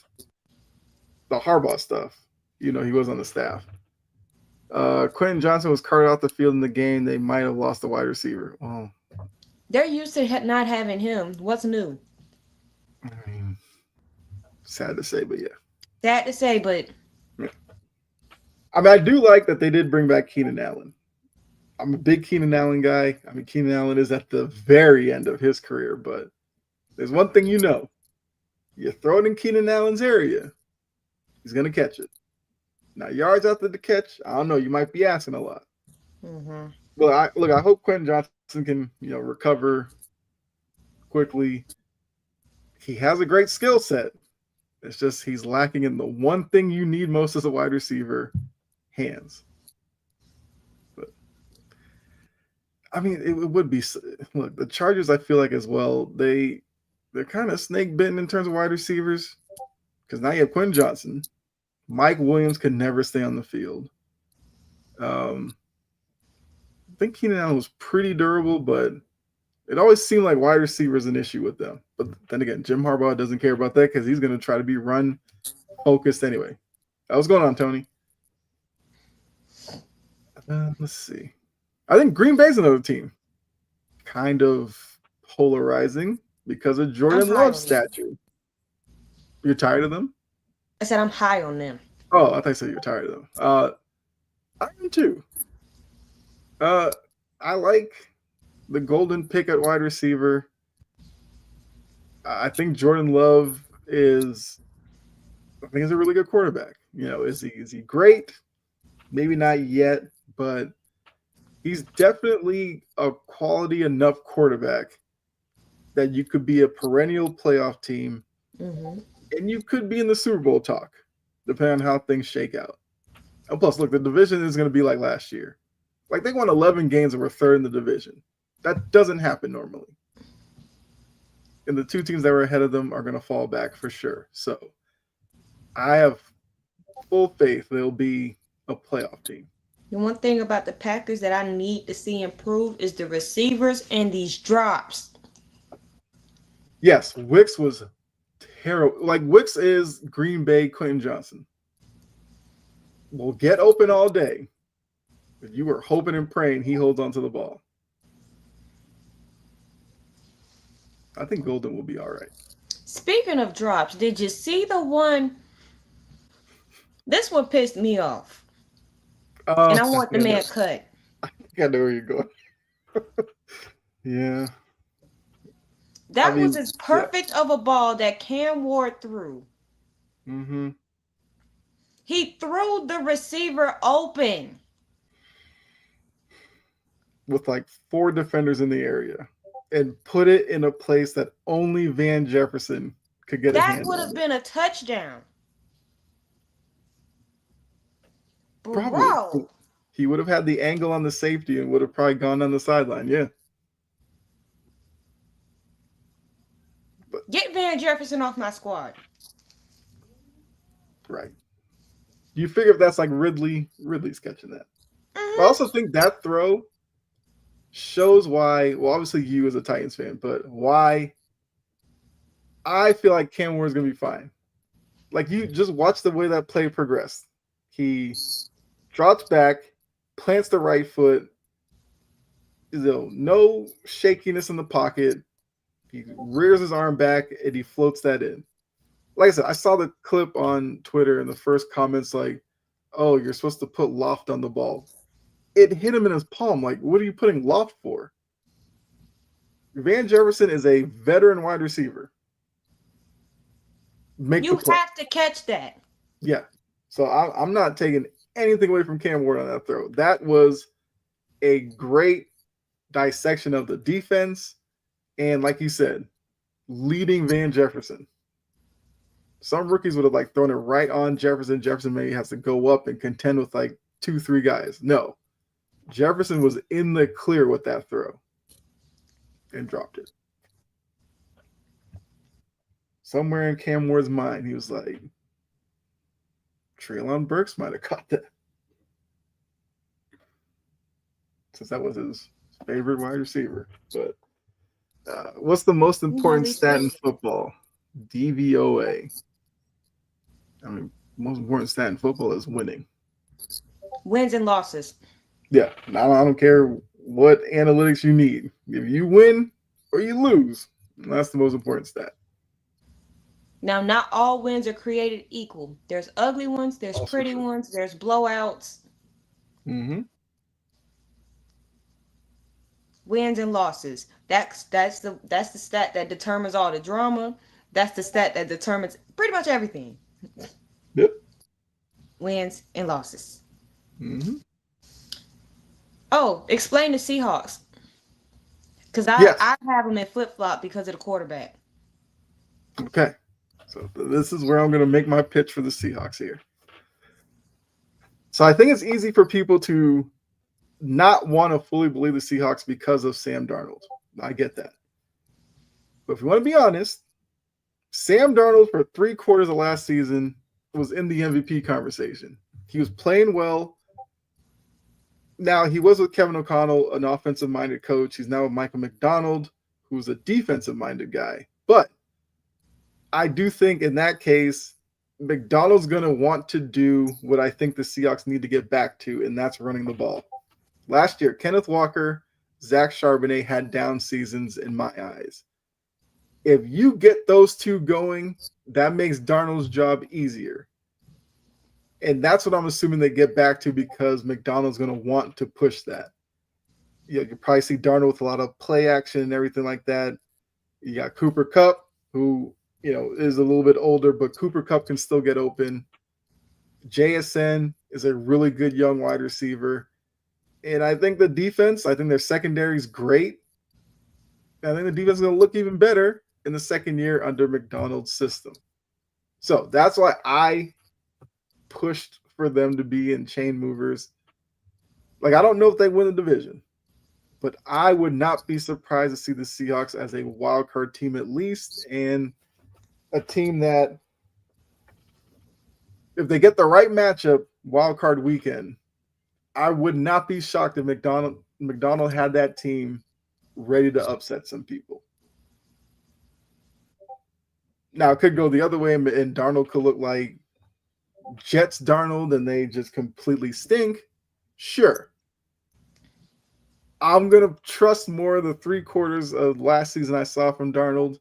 the Harbaugh stuff. He was on the staff. Quentin Johnson was carted off the field in the game. They might have lost the wide receiver. Well, they're used to not having him. What's new? I mean, sad to say, but yeah. Sad to say, but yeah. I mean, I do like that they did bring back Keenan Allen. I'm a big Keenan Allen guy. I mean, Keenan Allen is at the very end of his career, but there's one thing you throw it in Keenan Allen's area, he's going to catch it. Now, yards after the catch, I don't know. You might be asking a lot. Mm-hmm. Well, I hope Quentin Johnson can, recover quickly. He has a great skill set. It's just he's lacking in the one thing you need most as a wide receiver, hands. But I mean, it would be. Look, the Chargers, I feel like as well, they're kind of snake bitten in terms of wide receivers because now you have Quentin Johnson. Mike Williams could never stay on the field. I think Keenan Allen was pretty durable, but it always seemed like wide receiver is an issue with them. But then again, Jim Harbaugh doesn't care about that because he's going to try to be run focused anyway. What's going on, Tony? Let's see. I think Green Bay's another team. Kind of polarizing because of Jordan Love's statue. You're tired of them? I said I'm high on them. Oh, I thought you said you're tired of them. I am too. I like the golden pick at wide receiver. I think Jordan Love is a really good quarterback. Is he great? Maybe not yet, but he's definitely a quality enough quarterback that you could be a perennial playoff team. Mm-hmm. And you could be in the Super Bowl talk, depending on how things shake out. And plus, look, the division is going to be like last year. Like, they won 11 games and were third in the division. That doesn't happen normally. And the two teams that were ahead of them are going to fall back for sure. So, I have full faith they'll be a playoff team. The one thing about the Packers that I need to see improve is the receivers and these drops. Yes, Wicks was terrible. Like, Wicks is Green Bay Quentin Johnson. Will get open all day. But you were hoping and praying he holds onto the ball. I think Golden will be all right. Speaking of drops, did you see the one? This one pissed me off. And I want the man cut. I think I know where you're going. Yeah. That was as perfect of a ball that Cam Ward threw. Mm-hmm. He threw the receiver open. With like 4 defenders in the area. And put it in a place that only Van Jefferson could get a hand on. That would have been a touchdown. Probably. Bro, He would have had the angle on the safety and would have probably gone on the sideline. Yeah. get Van Jefferson off my squad. Right. You figure if that's like Ridley's catching that. But I Mhm. also think that throw shows why, well, obviously you as a Titans fan, but why I feel like Cam Ward's going to be fine. Like, you just watch the way that play progressed. He drops back, plants the right foot, no shakiness in the pocket. He rears his arm back and he floats that in. Like I said, I saw the clip on Twitter and the first comments like, "Oh, you're supposed to put loft on the ball." It hit him in his palm. Like, what are you putting loft for? Van Jefferson is a veteran wide receiver. Make the You play. have to catch that. Yeah. So I'm not taking anything away from Cam Ward on that throw. That was a great dissection of the defense. And like you said, leading Van Jefferson. Some rookies would have like thrown it right on Jefferson. Jefferson maybe has to go up and contend with like 2-3 guys. No. Jefferson was in the clear with that throw and dropped it. Somewhere in Cam Ward's mind, he was like, Treylon Burks might have caught that. Since that was his favorite wide receiver. But what's the most important stat in football? DVOA. I mean, most important stat in football is winning. Wins and losses. Yeah, I don't care what analytics you need. If you win or you lose, that's the most important stat. Now, not all wins are created equal. There's ugly ones, there's Also pretty true. ones, there's blowouts. Mm-hmm. Wins and losses. That's the stat that determines all the drama. That's the stat that determines pretty much everything. Yep. Wins and losses. Mm-hmm. Oh, explain the Seahawks. Because Yes. I have them in flip flop because of the quarterback. Okay. So this is where I'm going to make my pitch for the Seahawks here. So I think it's easy for people to not want to fully believe the Seahawks because of Sam Darnold. I get that. But if you want to be honest, Sam Darnold for 3/4 of last season was in the MVP conversation. He was playing well. Now, he was with Kevin O'Connell, an offensive-minded coach. He's now with Michael McDonald, who's a defensive-minded guy. But I do think in that case, McDonald's going to want to do what I think the Seahawks need to get back to, and that's running the ball. Last year, Kenneth Walker, Zach Charbonnet had down seasons in my eyes. If you get those two going, that makes Darnold's job easier. And that's what I'm assuming they get back to because McDonald's going to want to push that. You probably see Darnold with a lot of play action and everything like that. You got Cooper Kupp, who is a little bit older, but Cooper Kupp can still get open. JSN is a really good young wide receiver. And I think their secondary is great. I think the defense is going to look even better in the second year under McDonald's system. So that's why I pushed for them to be in chain movers. Like, I don't know if they win the division, but I would not be surprised to see the Seahawks as a wild card team at least, and a team that, if they get the right matchup wild card weekend, I would not be shocked if McDonald had that team ready to upset some people. Now, it could go the other way, and Darnold could look like Jets Darnold, and they just completely stink. Sure. I'm going to trust more of the 3/4 of last season I saw from Darnold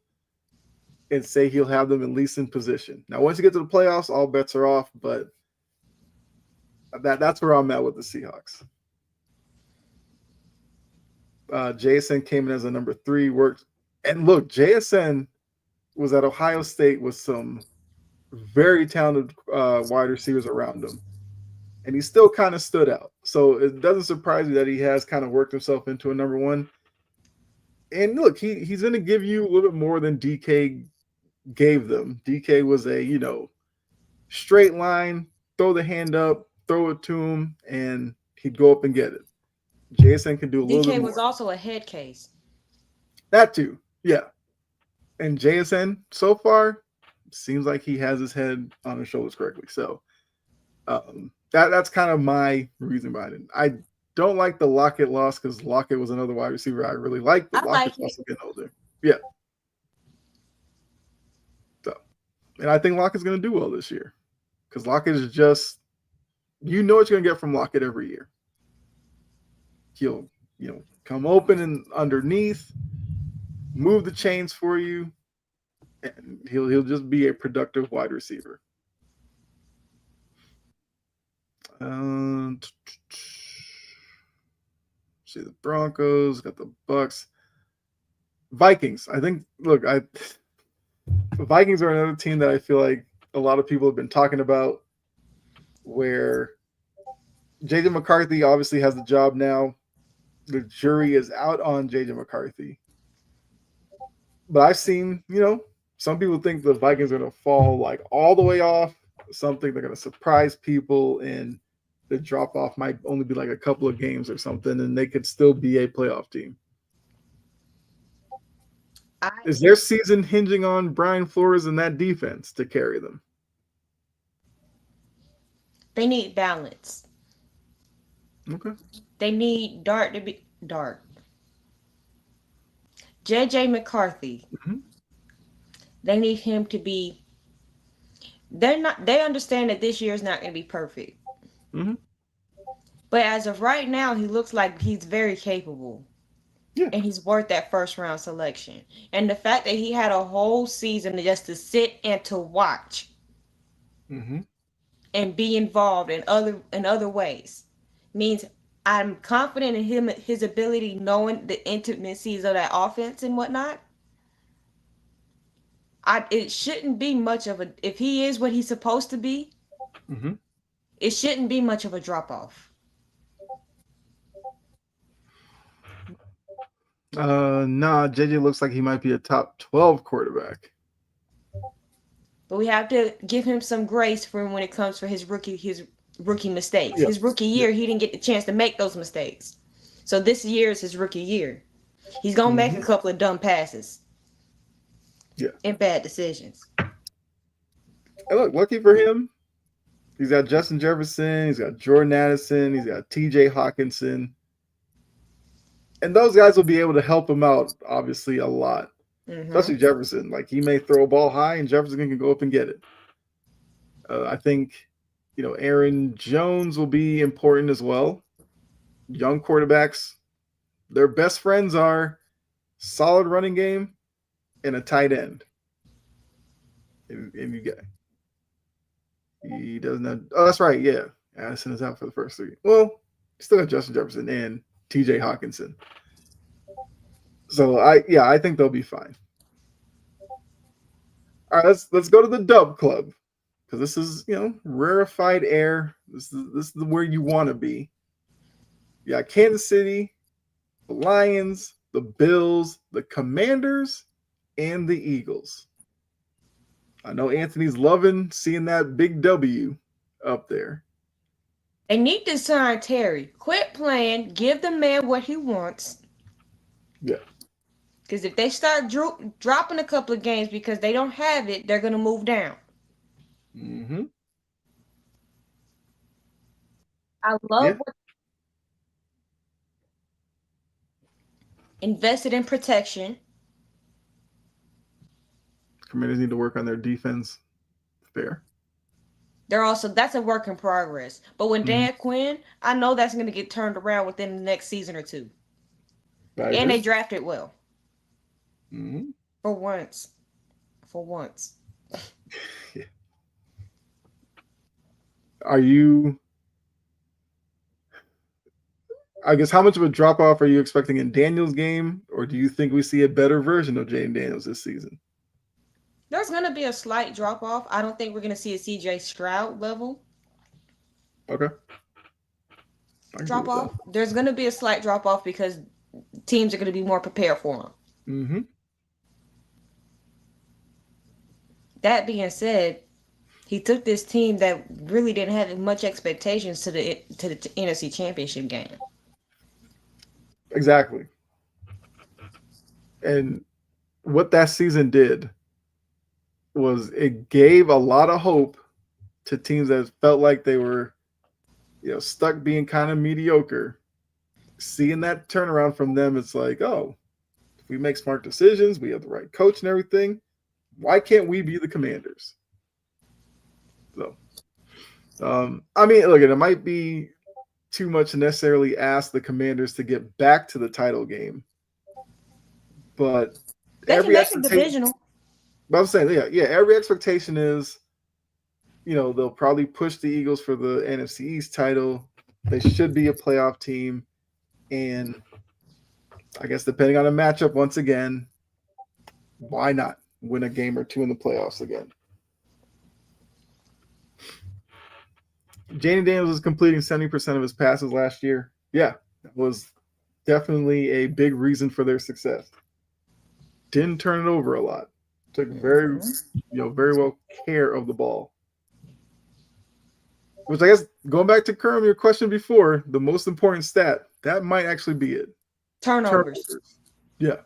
and say he'll have them at least in position. Now, once you get to the playoffs, all bets are off, but that's where I'm at with the Seahawks. JSN came in as a number 3, worked. And look, JSN was at Ohio State with some very talented wide receivers around him. And he still kind of stood out. So it doesn't surprise me that he has kind of worked himself into a number 1. And look, he's going to give you a little bit more than DK gave them. DK was a, straight line, throw the hand up, throw it to him, and he'd go up and get it. JSN can do a little bit DK more. was also a head case. That too, yeah. And JSN so far seems like he has his head on his shoulders correctly. So that's kind of my reason behind it. I don't like the Lockett loss because Lockett was another wide receiver I really liked, but I Lockett's like it. also getting older. Yeah. So, and I think Lockett's going to do well this year because Lockett is just, you know what you're going to get from Lockett every year. He'll, come open and underneath, move the chains for you, and he'll just be a productive wide receiver. See the Broncos, got the Bucks, Vikings. I think. Look, the Vikings are another team that I feel like a lot of people have been talking about. Where JJ McCarthy obviously has the job now. The jury is out on JJ McCarthy. But I've seen, some people think the Vikings are going to fall like all the way off. Some think they're going to surprise people, and the drop off might only be like a couple of games or something, and they could still be a playoff team. Is their season hinging on Brian Flores and that defense to carry them? They need balance. Okay. They need Dart to be Dart. JJ McCarthy. Mm-hmm. They need him to be. They understand that this year is not going to be perfect. Mm-hmm. But as of right now, he looks like he's very capable. Yeah. And he's worth that first round selection. And the fact that he had a whole season just to sit and to watch. Mm-hmm. And be involved in other ways means I'm confident in his ability, knowing the intimacies of that offense and whatnot. It shouldn't be much of a, if he is what he's supposed to be, mm-hmm. It shouldn't be much of a drop off. Nah, JJ looks like he might be a top 12 quarterback. But we have to give him some grace for when it comes for his rookie mistakes. Yeah. His rookie year, he didn't get the chance to make those mistakes. So this year is his rookie year. He's gonna make a couple of dumb passes. Yeah. And bad decisions. And look, lucky for him, he's got Justin Jefferson, he's got Jordan Addison, he's got TJ Hawkinson. And those guys will be able to help him out, obviously, a lot. Mm-hmm. Especially Jefferson. Like, he may throw a ball high, and Jefferson can go up and get it. I think, Aaron Jones will be important as well. Young quarterbacks, their best friends are solid running game and a tight end. And you get, he doesn't have. Oh, that's right. Yeah, Addison is out for the first three. Well, still got Justin Jefferson and TJ Hawkinson. So I think they'll be fine. All right, let's go to the Dub Club, because this is rarefied air. This is where you want to be. You got Kansas City, the Lions, the Bills, the Commanders, and the Eagles. I know Anthony's loving seeing that big W up there. They need to sign Terry. Quit playing. Give the man what he wants. Yeah. Because if they start dropping a couple of games because they don't have it, they're going to move down. Mm-hmm. I love what invested in protection. Commanders need to work on their defense. Fair. That's a work in progress. But when Dan Quinn, I know that's going to get turned around within the next season or two. And they drafted well. Mm-hmm. For once. Yeah. Are you, I guess, how much of a drop off are you expecting in Daniels' game? Or do you think we see a better version of Jayden Daniels this season? There's going to be a slight drop off. I don't think we're going to see a CJ Stroud level. Okay. Drop off. There's going to be a slight drop off because teams are going to be more prepared for him. Mm-hmm. That being said, He took this team that really didn't have much expectations to the NFC Championship game. Exactly. And what that season did was it gave a lot of hope to teams that felt like they were, stuck being kind of mediocre. Seeing that turnaround from them, it's like, oh, if we make smart decisions, we have the right coach and everything. Why can't we be the Commanders? So, I mean, look, it might be too much to necessarily ask the Commanders to get back to the title game, but They can every make it expectation. divisional. But I'm saying, yeah, every expectation is, they'll probably push the Eagles for the NFC East title. They should be a playoff team, and I guess depending on the matchup, once again, why not win a game or two in the playoffs again? Janie Daniels was completing 70% of his passes last year. Yeah, that was definitely a big reason for their success. Didn't turn it over a lot. Took very well care of the ball. Which I guess, going back to Kerm, your question before, the most important stat, that might actually be it. Turnovers. Yeah.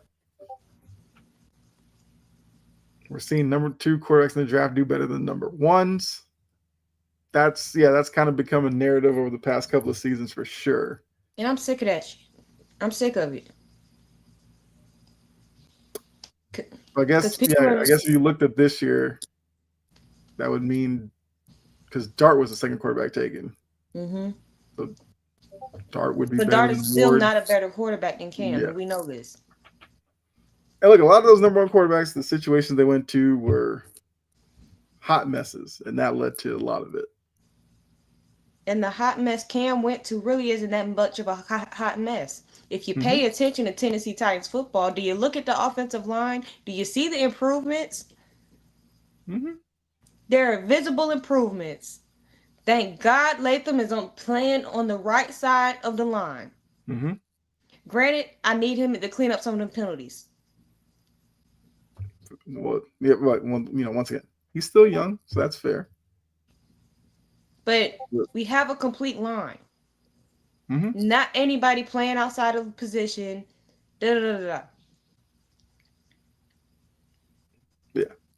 We're seeing number 2 quarterbacks in the draft do better than number 1s. That's kind of become a narrative over the past couple of seasons for sure. And I'm sick of that shit. I'm sick of it. I guess if you looked at this year, that would mean, because Dart was the second quarterback taken. Mm-hmm. So Dart would be but better Dart than is still Ward. not a better quarterback than Cam. Yeah. We know this. And look, a lot of those number 1 quarterbacks, the situations they went to were hot messes, and that led to a lot of it. And the hot mess Cam went to really isn't that much of a hot mess. If you pay attention to Tennessee Titans football, do you look at the offensive line? Do you see the improvements? Mm-hmm. There are visible improvements. Thank God Latham is playing on the right side of the line. Mm-hmm. Granted, I need him to clean up some of the penalties. Well, yeah, but once again, he's still young, so that's fair. But we have a complete line. Mm-hmm. Not anybody playing outside of position. Yeah,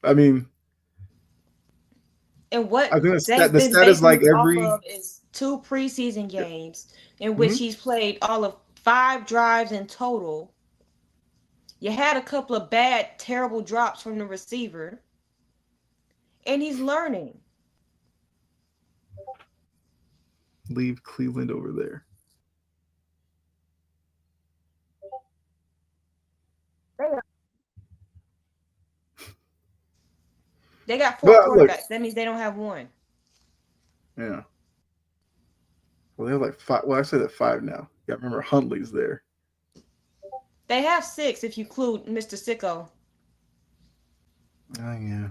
I mean, and what I think they've the been stat is like basing every off of is 2 preseason games in which he's played all of 5 drives in total. You had a couple of bad, terrible drops from the receiver, and he's learning. Leave Cleveland over there. They got 4 quarterbacks. Look, that means they don't have 1. Yeah. Well, they have like 5. Well, I say that 5 now. Yeah, remember Huntley's there. They have 6 if you include Mr. Sicko. Oh yeah.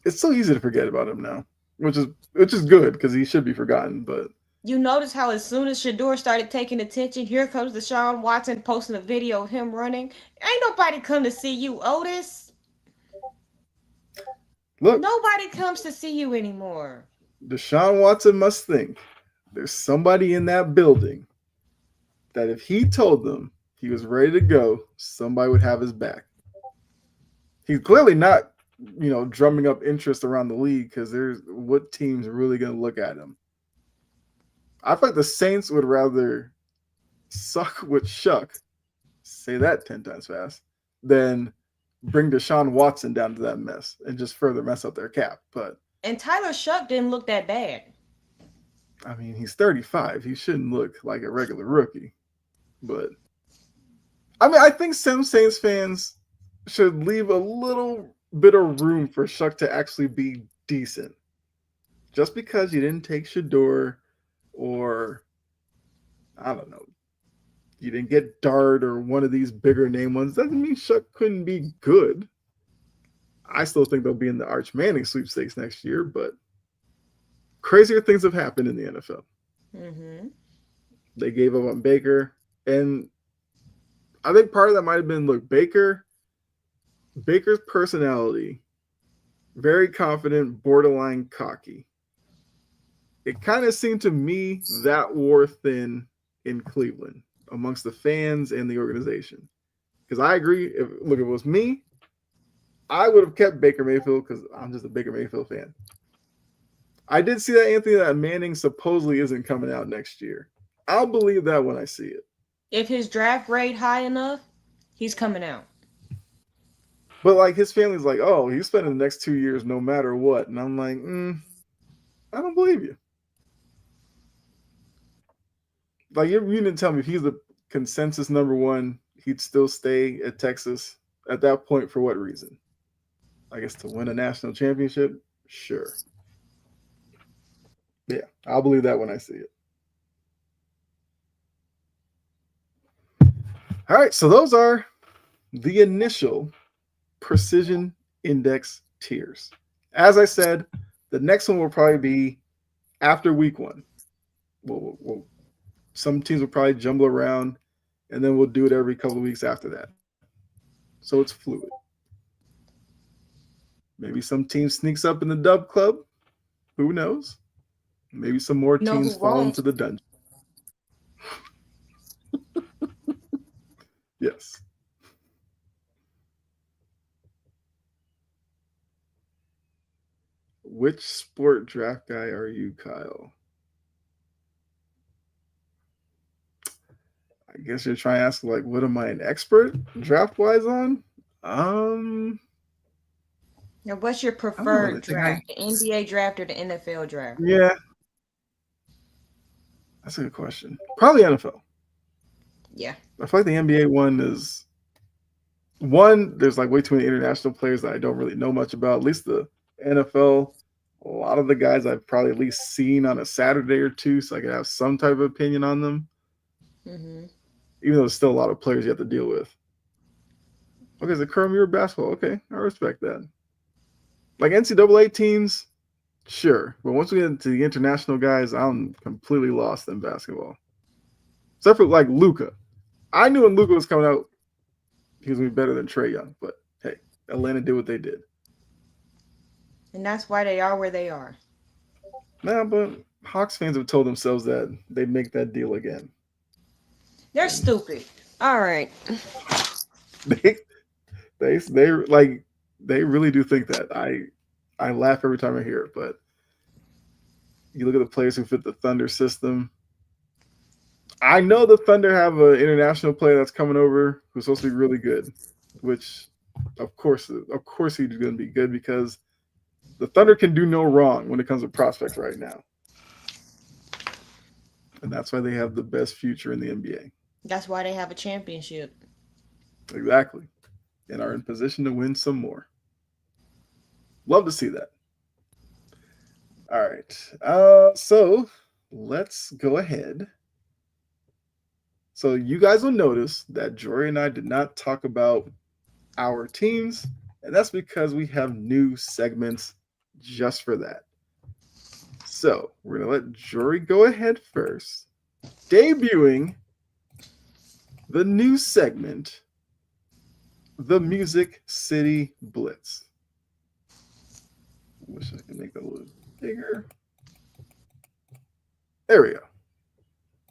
It's so easy to forget about him now, which is good because he should be forgotten. But you notice how as soon as Shedeur started taking attention, here comes Deshaun Watson posting a video of him running. Ain't nobody come to see you, Otis. Look, nobody comes to see you anymore. Deshaun Watson must think there's somebody in that building that if he told them he was ready to go, somebody would have his back. He's clearly not, drumming up interest around the league because there's what team's really going to look at him. I feel like the Saints would rather suck with Shuck, say that 10 times fast, than bring Deshaun Watson down to that mess and just further mess up their cap. And Tyler Shuck didn't look that bad. I mean, he's 35. He shouldn't look like a regular rookie. But I mean, I think some Saints fans should leave a little bit of room for Shuck to actually be decent. Just because you didn't take Shedeur or, I don't know, you didn't get Dart or one of these bigger name ones, doesn't mean Shuck couldn't be good. I still think they'll be in the Arch Manning sweepstakes next year, but crazier things have happened in the NFL. Mm-hmm. They gave up on Baker, and I think part of that might have been, look, Baker's personality very confident, borderline cocky. It kind of seemed to me that wore thin in Cleveland amongst the fans and the organization. Because I agree, if it was me, I would have kept Baker Mayfield because I'm just a Baker Mayfield fan. I did see that, Anthony, that Manning supposedly isn't coming out next year. I'll believe that when I see it. If his draft grade high enough, he's coming out. But like his family's like, oh, he's spending the next 2 years no matter what. And I'm like, I don't believe you. Like you didn't tell me if he's the consensus number one, he'd still stay at Texas at that point for what reason? I guess to win a national championship? Sure. Yeah, I'll believe that when I see it. All right, so those are the initial precision index tiers. As I said, the next one will probably be after week one. Some teams will probably jumble around, and then we'll do it every couple of weeks after that. So it's fluid. Maybe some team sneaks up in the dub club. Who knows? Maybe some more teams fall into the dungeon. Yes. Which sport draft guy are you, Kyle? I guess you're trying to ask, like, what am I an expert draft wise on? Now, what's your preferred draft? The NBA draft or the NFL draft? Yeah. That's a good question. Probably NFL. Yeah. I feel like the NBA one is there's like way too many international players that I don't really know much about. At least the NFL, a lot of the guys I've probably at least seen on a Saturday or two, so I could have some type of opinion on them. Mm-hmm. Even though there's still a lot of players you have to deal with. Okay, so Kerm, you're basketball. Okay, I respect that. Like NCAA teams, sure. But once we get into the international guys, I'm completely lost in basketball. Except for like Luka. I knew when Luka was coming out, he was going to be better than Trae Young. But hey, Atlanta did what they did. And that's why they are where they are. Nah, but Hawks fans have told themselves that they'd make that deal again. They're stupid. All right. They really do think that. I laugh every time I hear it, but you look at the players who fit the Thunder system. I know the Thunder have an international player that's coming over who's supposed to be really good, which of course he's going to be good because the Thunder can do no wrong when it comes to prospects right now. And that's why they have the best future in the NBA. That's why they have a championship. Exactly. And are in position to win some more. Love to see that. All right. So let's go ahead. So you guys will notice that Jory and I did not talk about our teams, and that's because we have new segments just for that. So we're going to let Jory go ahead first, debuting the new segment, the Music City Blitz. Wish I could make that a little bigger. There we go.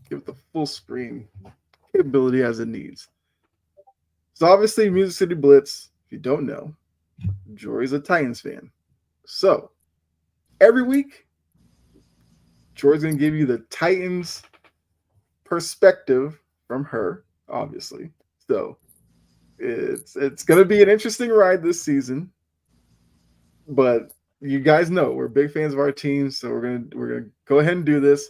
Give it the full screen capability as it needs. So obviously, Music City Blitz, if you don't know, Jory's a Titans fan. So every week, Jory's going to give you the Titans perspective from her, obviously. So it's going to be an interesting ride this season. But you guys know we're big fans of our team, so we're gonna go ahead and do this.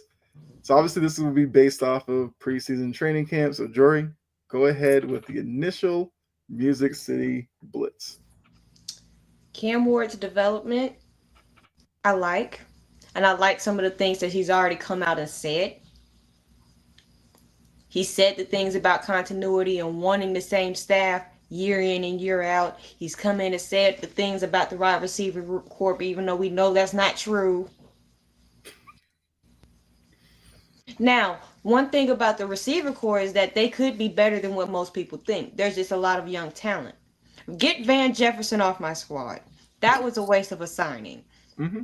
So obviously this will be based off of preseason training camp. So Jory, go ahead with the initial Music City Blitz. Cam Ward's development, I like. And I like some of the things that he's already come out and said. He said the things about continuity and wanting the same staff year in and year out. He's come in and said the things about the wide receiver corps, even though we know that's not true. Now, one thing about the receiver corps is that they could be better than what most people think. There's just a lot of young talent. Get Van Jefferson off my squad. That was a waste of a signing. Mm-hmm.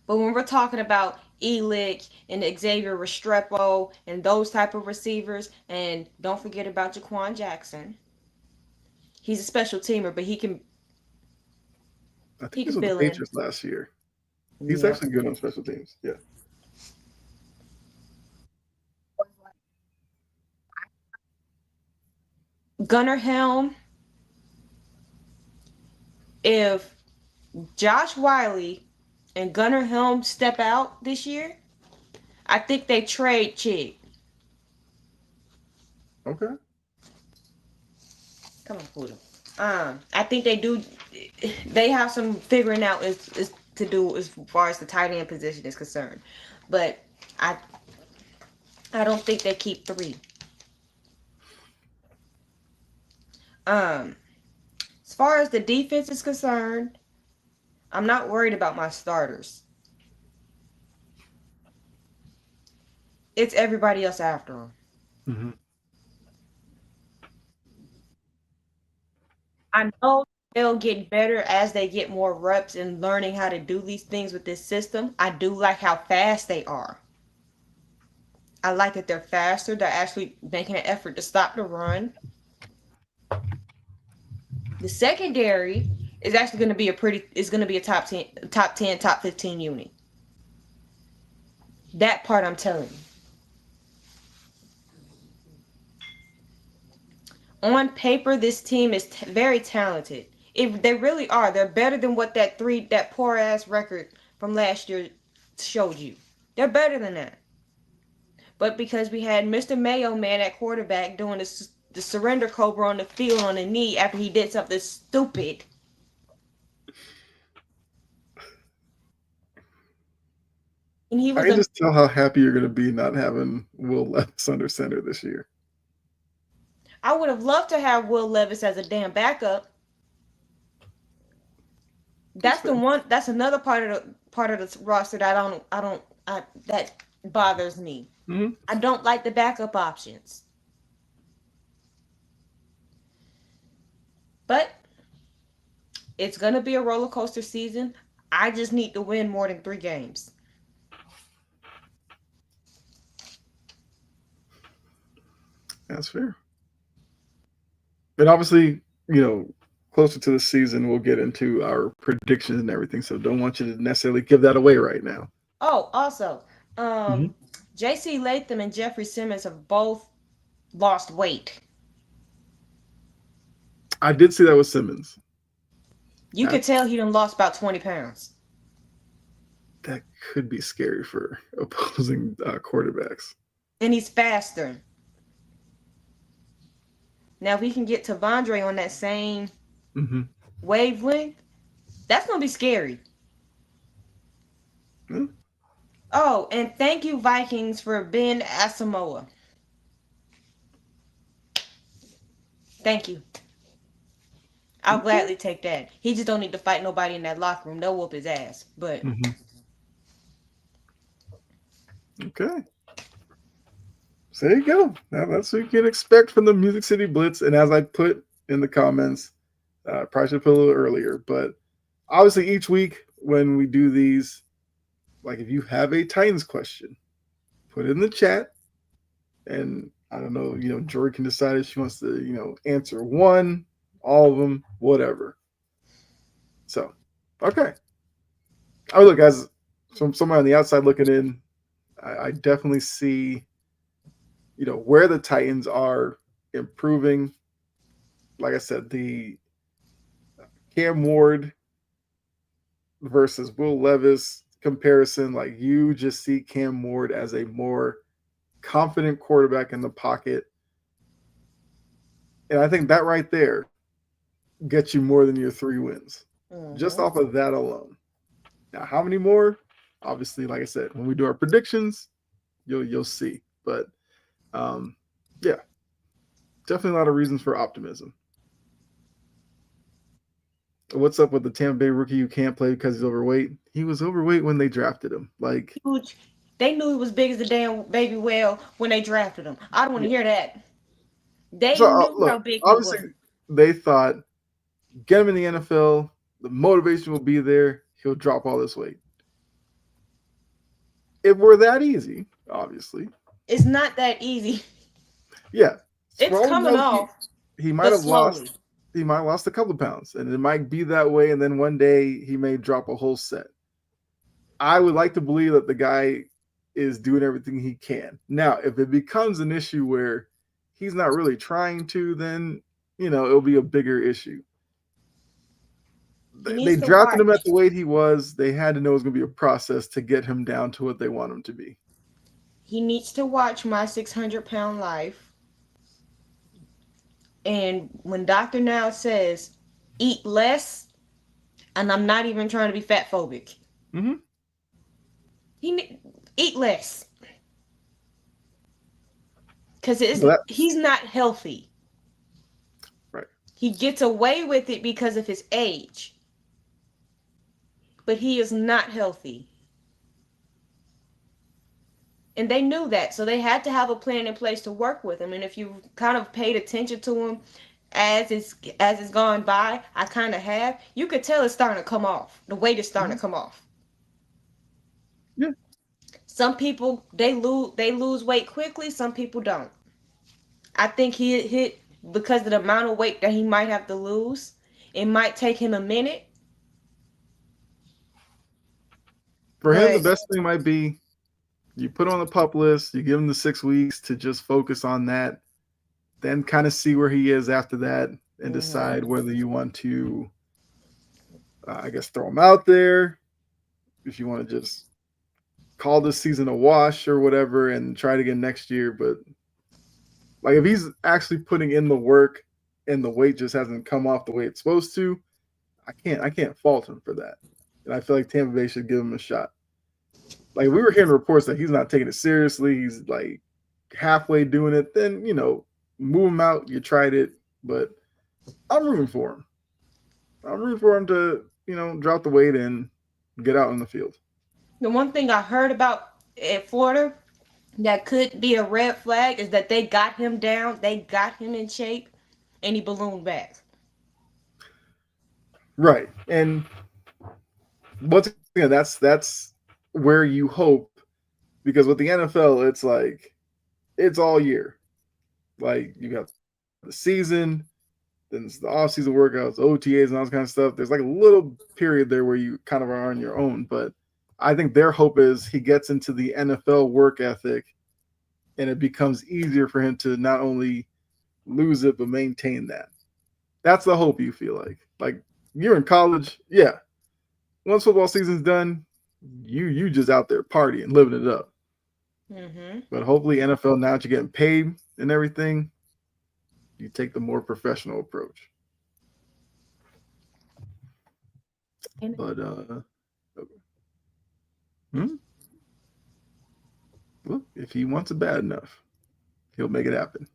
But when we're talking about Elick and Xavier Restrepo and those type of receivers, and don't forget about Jaquan Jackson. He's a special teamer, but he can I think he he's can with the fill in. Patriots last year. He's Yep. actually good on special teams. Yeah. Gunnar Helm, if Josh Wiley and Gunnar Helm step out this year, I think they trade Chig. Okay. Come on, Pluto. I think they do. They have some figuring out is to do as far as the tight end position is concerned, but I I don't think they keep three. Um, as far as the defense is concerned, I'm not worried about my starters. It's everybody else after them. Mm-hmm. I know they'll get better as they get more reps and learning how to do these things with this system. I do like how fast they are. I like that they're faster. They're actually making an effort to stop the run. The secondary is actually going to be a top 10, top 10, top 15 unit. That part I'm telling you. On paper, this team is very talented. If they really are, they're better than what that poor ass record from last year showed you. They're better than that. But because we had Mr. Mayo man at quarterback doing the surrender cobra on the field on the knee after he did something stupid. And he I was can a just tell how happy you're going to be not having Will Levis under center this year. I would have loved to have Will Levis as a damn backup. That's the one. That's another part of the roster that that bothers me. Mm-hmm. I don't like the backup options. But it's gonna be a roller coaster season. I just need to win more than 3 games. That's fair. And obviously, closer to the season, we'll get into our predictions and everything. So don't want you to necessarily give that away right now. Oh, also, Mm-hmm. J.C. Latham and Jeffrey Simmons have both lost weight. I did see that with Simmons. You could tell he done lost about 20 pounds. That could be scary for opposing quarterbacks. And he's faster. Now, if we can get Tavondre on that same wavelength, that's going to be scary. Mm-hmm. Oh, and thank you, Vikings, for Ben Asamoah. Thank you. I'll gladly take that. He just don't need to fight nobody in that locker room. They'll whoop his ass. But okay. So there you go. Now that's what you can expect from the Music City Blitz. And as I put in the comments, probably should put a little earlier, but obviously each week when we do these, like if you have a Titans question, put it in the chat. And I don't know, Jory can decide if she wants to, answer one, all of them, whatever. So, okay. Oh, look, guys, from somewhere on the outside looking in, I definitely see, where the Titans are improving. Like I said, the Cam Ward versus Will Levis comparison, like you just see Cam Ward as a more confident quarterback in the pocket. And I think that right there gets you more than your 3 wins, just off of that alone. Now, how many more? Obviously, like I said, when we do our predictions, you'll see. But yeah, definitely a lot of reasons for optimism. What's up with the Tampa Bay rookie who can't play because he's overweight? He was overweight when they drafted him. Like, huge. They knew he was big as the damn baby whale when they drafted him. I don't want to hear that. They knew how big he was. Obviously, they thought, get him in the NFL, The motivation will be there. He'll drop all this weight. If we're that easy, obviously. It's not that easy. Yeah. It's coming off, He might but have slowly. lost a couple of pounds, and it might be that way, and then one day he may drop a whole set. I would like to believe that the guy is doing everything he can. Now, if it becomes an issue where he's not really trying to, then it'll be a bigger issue. They drafted him at the weight he was. They had to know it was going to be a process to get him down to what they want him to be. He needs to watch My 600-Pound Life. And when Dr. Now says, eat less, and I'm not even trying to be fat phobic. Mm-hmm. Eat less. Because he's not healthy. Right. He gets away with it because of his age. But he is not healthy. And they knew that. So they had to have a plan in place to work with him. And if you kind of paid attention to him as it's gone by, I kind of have, you could tell it's starting to come off. The weight is starting to come off. Yeah. Some people, they lose weight quickly. Some people don't. I think he hit, because of the amount of weight that he might have to lose, it might take him a minute. For him, the best thing might be you put him on the pup list, you give him the 6 weeks to just focus on that, then kind of see where he is after that and decide whether you want to, throw him out there, if you want to just call this season a wash or whatever and try it again next year. But like, if he's actually putting in the work and the weight just hasn't come off the way it's supposed to, I can't fault him for that. And I feel like Tampa Bay should give him a shot. Like, we were hearing reports that he's not taking it seriously. He's like halfway doing it. Then, move him out. You tried it, but I'm rooting for him. I'm rooting for him to, drop the weight and get out in the field. The one thing I heard about at Florida that could be a red flag is that they got him down, they got him in shape, and he ballooned back. Right. And once again, that's where you hope, because with the NFL, it's like, it's all year. Like, you got the season, then it's the off-season workouts, OTAs, and all that kind of stuff. There's like a little period there where you kind of are on your own. But I think their hope is he gets into the NFL work ethic and it becomes easier for him to not only lose it, but maintain that. That's the hope, you feel like. Like, you're in college, yeah. Once football season's done, you just out there partying, living it up. Mm-hmm. But hopefully NFL, now that you're getting paid and everything, you take the more professional approach. But well, if he wants it bad enough, he'll make it happen.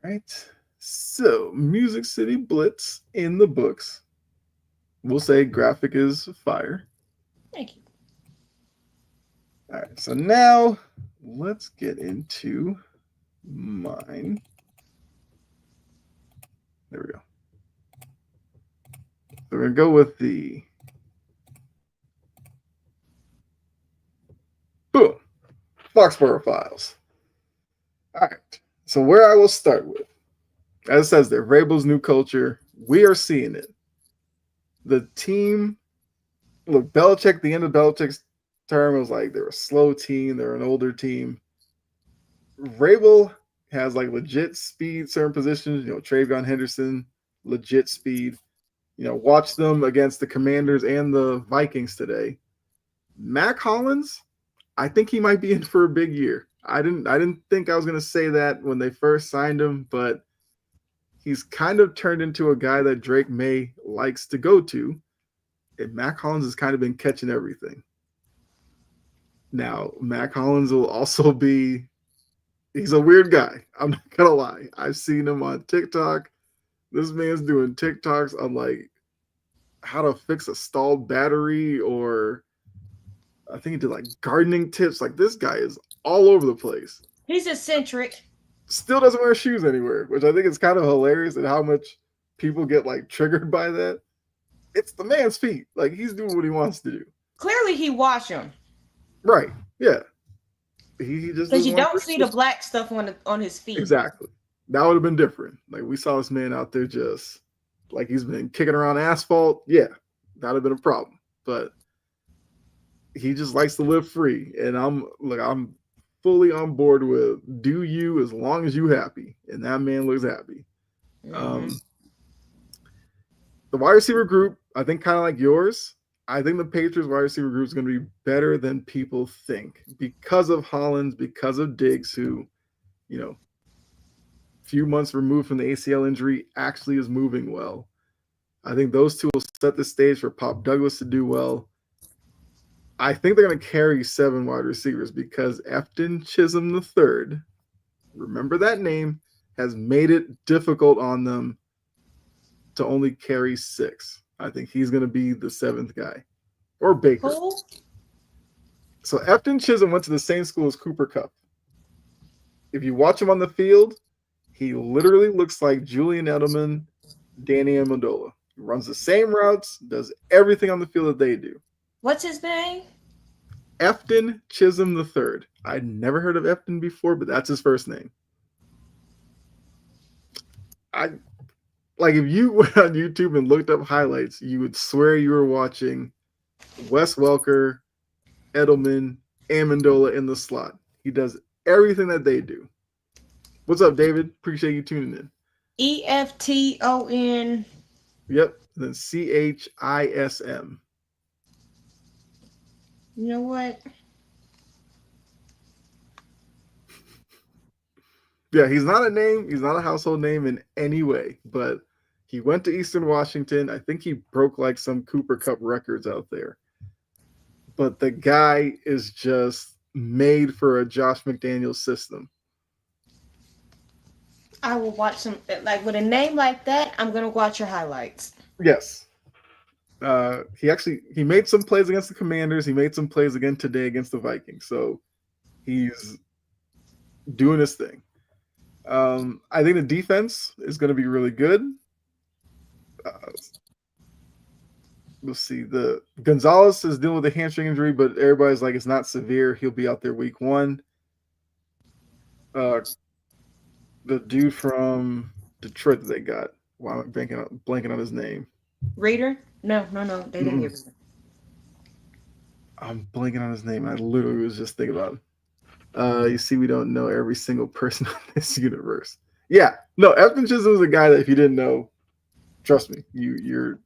All right. So, Music City Blitz in the books. We'll say graphic is fire. Thank you. All right. So now let's get into mine. There we go. So we're going to go with the boom, Foxborough Files. All right. So where I will start with, as it says there, Vrabel's new culture, we are seeing it. The team, look, Belichick, the end of Belichick's term, was like they're a slow team, they're an older team. Vrabel has like legit speed, certain positions, Travion Henderson, legit speed. Watch them against the Commanders and the Vikings today. Mac Hollins, I think he might be in for a big year. I didn't think I was going to say that when they first signed him, but he's kind of turned into a guy that Drake May likes to go to. And Mac Hollins has kind of been catching everything. Now, Mac Hollins will also be, he's a weird guy. I'm not going to lie. I've seen him on TikTok. This man's doing TikToks on like how to fix a stalled battery, or I think he did like gardening tips. Like, this guy is all over the place. He's eccentric. Still doesn't wear shoes anywhere, which I think is kind of hilarious at how much people get like triggered by that. It's the man's feet. Like he's doing what he wants to do. Clearly, he washed them Right. Yeah. He just because doesn't you want don't see the black stuff on his feet. Exactly. That would have been different. Like we saw this man out there just like he's been kicking around asphalt. Yeah, that would have been a problem. But he just likes to live free. And I'm fully on board with do you as long as you happy. And that man looks happy. Mm-hmm. The wide receiver group, I think kind of like yours. I think the Patriots wide receiver group is going to be better than people think because of Hollins, because of Diggs, who, few months removed from the ACL injury, actually is moving well. I think those two will set the stage for Pop Douglas to do well. I think they're going to carry 7 wide receivers because Efton Chisholm III, remember that name, has made it difficult on them to only carry 6. I think he's going to be the 7th guy. Or Baker. Cool. So Efton Chisholm went to the same school as Cooper Kupp. If you watch him on the field, he literally looks like Julian Edelman, Danny Amendola. He runs the same routes, does everything on the field that they do. What's his name? Efton Chisholm III. I'd never heard of Efton before, but that's his first name. If you went on YouTube and looked up highlights, you would swear you were watching Wes Welker, Edelman, Amendola in the slot. He does everything that they do. What's up, David? Appreciate you tuning in. EFTON. Yep. And then CHISM. You know what? Yeah, he's not a name. He's not a household name in any way, but he went to Eastern Washington. I think he broke like some Cooper Kupp records out there. But the guy is just made for a Josh McDaniels system. I will watch some, like with a name like that, I'm going to watch your highlights. Yes. He made some plays against the Commanders. He made some plays again today against the Vikings. So he's doing his thing. I think the defense is going to be really good. Let's see. The Gonzalez is dealing with a hamstring injury, but everybody's like it's not severe. He'll be out there week 1. The dude from Detroit that they got. Wow, I'm blanking on his name. Reader? No. They didn't give it. I'm blanking on his name. I literally was just thinking about it. You see, we don't know every single person on this universe. Yeah, no, Efton Chisholm is a guy that if you didn't know, trust me, you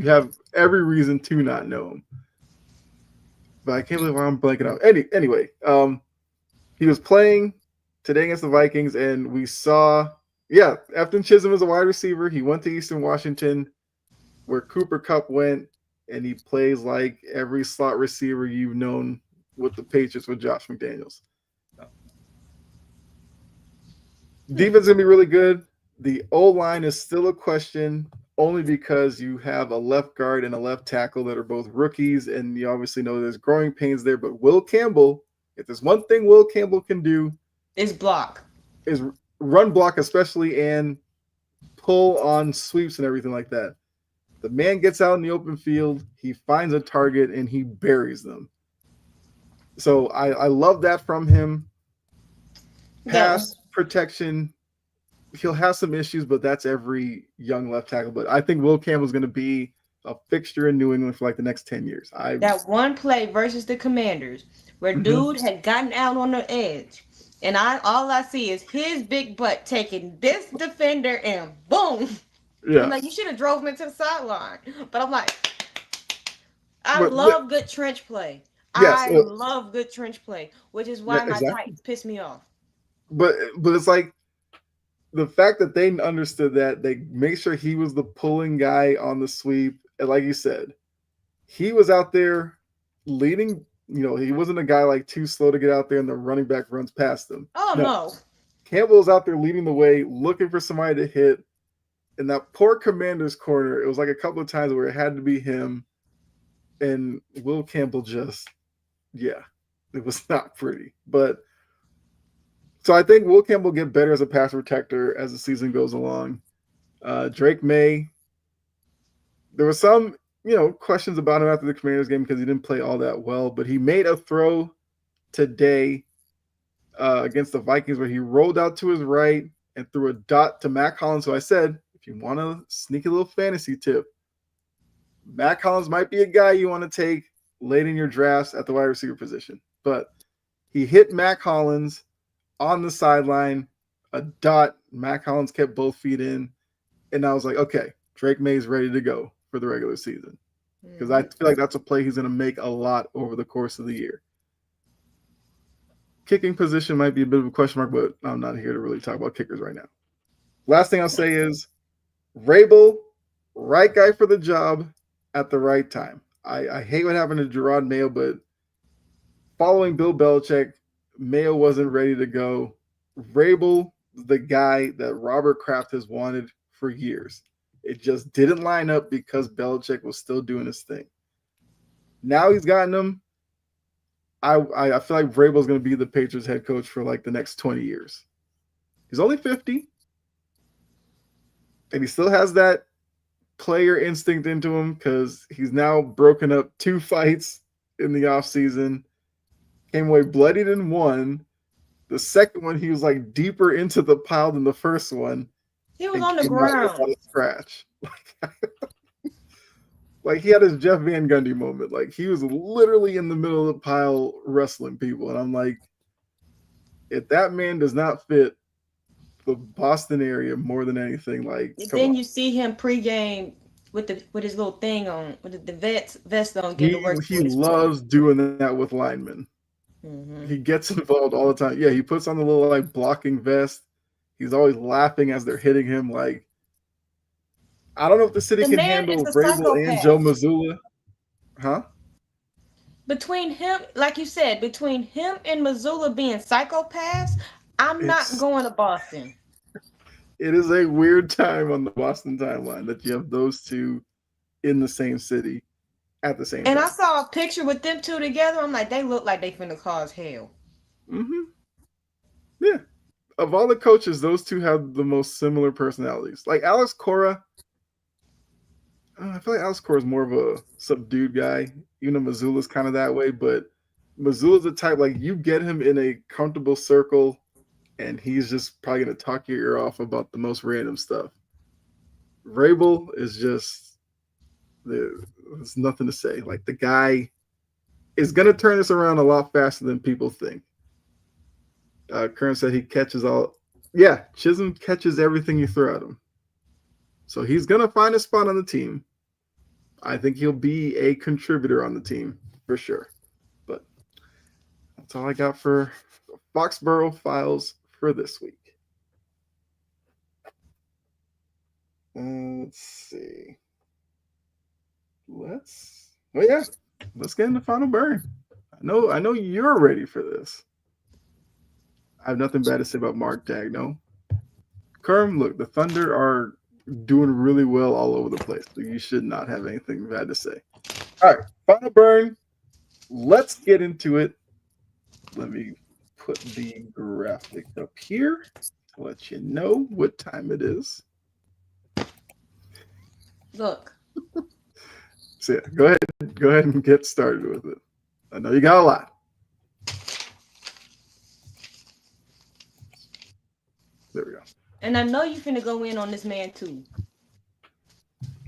have every reason to not know him. But I can't believe I'm blanking out. Anyway, he was playing today against the Vikings, and we saw, Efton Chisholm is a wide receiver. He went to Eastern Washington, where Cooper Kupp went, and he plays like every slot receiver you've known with the Patriots with Josh McDaniels. Defense is going to be really good. The O-line is still a question, only because you have a left guard and a left tackle that are both rookies, and you obviously know there's growing pains there. But Will Campbell, if there's one thing Will Campbell can do, is block. Is run block especially and pull on sweeps and everything like that. The man gets out in the open field, he finds a target, and he buries them. So I love that from him. Pass protection, he'll have some issues, but that's every young left tackle. But I think Will Campbell's going to be a fixture in New England for like the next 10 years. That one play versus the Commanders where dude had gotten out on the edge, and all I see is his big butt taking this defender and boom. Yeah. I'm like, you should have drove him into the sideline. But I'm like, I love good trench play. Yes, I love good trench play, which is why my Titans piss me off. But it's like the fact that they understood that, they make sure he was the pulling guy on the sweep. And like you said, he was out there leading. He wasn't a guy like too slow to get out there and the running back runs past him. Oh, no. Campbell's out there leading the way, looking for somebody to hit. In that poor Commanders corner, it was like a couple of times where it had to be him. And Will Campbell it was not pretty. But so I think Will Campbell get better as a pass protector as the season goes along. Drake May. There were some, questions about him after the Commanders game because he didn't play all that well, but he made a throw today against the Vikings where he rolled out to his right and threw a dot to Matt Collins. So I said, if you want a sneaky little fantasy tip, Matt Collins might be a guy you want to take late in your drafts at the wide receiver position. But he hit Matt Collins on the sideline, a dot. Matt Collins kept both feet in. And I was like, okay, Drake May's ready to go for the regular season. Because I feel like that's a play he's going to make a lot over the course of the year. Kicking position might be a bit of a question mark, but I'm not here to really talk about kickers right now. Last thing I'll say is Vrabel, right guy for the job at the right time. I hate what happened to Gerard Mayo, but following Bill Belichick, Mayo wasn't ready to go. Vrabel, the guy that Robert Kraft has wanted for years. It just didn't line up because Belichick was still doing his thing. Now he's gotten him. I feel like Vrabel's going to be the Patriots head coach for like the next 20 years. He's only 50. And he still has that player instinct into him because he's now broken up 2 fights in the offseason. Came away bloodied in one. The second one, he was like deeper into the pile than the first one. He was on the ground. Scratch. Like he had his Jeff Van Gundy moment. Like he was literally in the middle of the pile wrestling people. And I'm like, if that man does not fit the Boston area more than anything, like then you see him pregame with his little thing on, with the vest on, getting to work. He loves doing that with linemen. Mm-hmm. He gets involved all the time. Yeah, he puts on the little like blocking vest. He's always laughing as they're hitting him. Like, I don't know if the city can handle Vrabel and Joe Mazzulla. Huh? Between him, like you said, between him and Mazzulla being psychopaths, I'm not going to Boston. It is a weird time on the Boston timeline that you have those two in the same city at the same time. And I saw a picture with them two together. I'm like, they look like they finna cause hell. Mm-hmm. Yeah. Of all the coaches, those two have the most similar personalities. Like Alex Cora, I feel like Alex Cora is more of a subdued guy. Even though Mazzulla's kind of that way, but Mazzulla's the type, like, you get him in a comfortable circle, and he's just probably going to talk your ear off about the most random stuff. Vrabel is just, there's nothing to say. Like, the guy is going to turn this around a lot faster than people think. Kern said he catches all. Yeah, Chisholm catches everything you throw at him. So he's going to find a spot on the team. I think he'll be a contributor on the team for sure. But that's all I got for Foxborough Files for this week. Let's see. Let's get into Final Burn. I know you're ready for this. I have nothing bad to say about Mark Daigneault. Kerm, look, the Thunder are doing really well all over the place. So you should not have anything bad to say. All right, Final Burn. Let's get into it. Let me put the graphic up here to let you know what time it is. Look. So yeah, go ahead and get started with it. I know you got a lot. There we go. And I know you finna go in on this man too.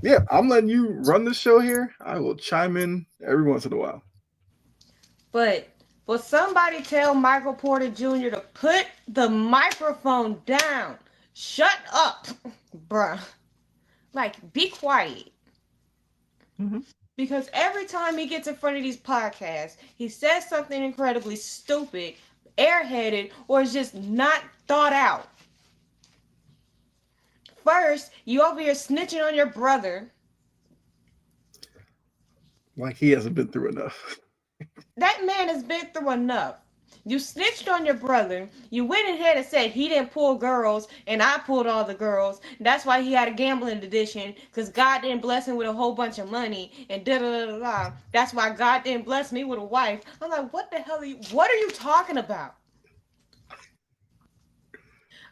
Yeah, I'm letting you run the show here. I will chime in every once in a while. But will somebody tell Michael Porter Jr. to put the microphone down? Shut up, bruh. Like, be quiet. Mm-hmm. Because every time he gets in front of these podcasts, he says something incredibly stupid, airheaded, or is just not thought out. First, you over here snitching on your brother. Like he hasn't been through enough. That man has been through enough. You snitched on your brother. You went ahead and said he didn't pull girls and I pulled all the girls. That's why he had a gambling addiction, because God didn't bless him with a whole bunch of money and da-da-da-da-da. That's why God didn't bless me with a wife. I'm like, what the hell what are you talking about?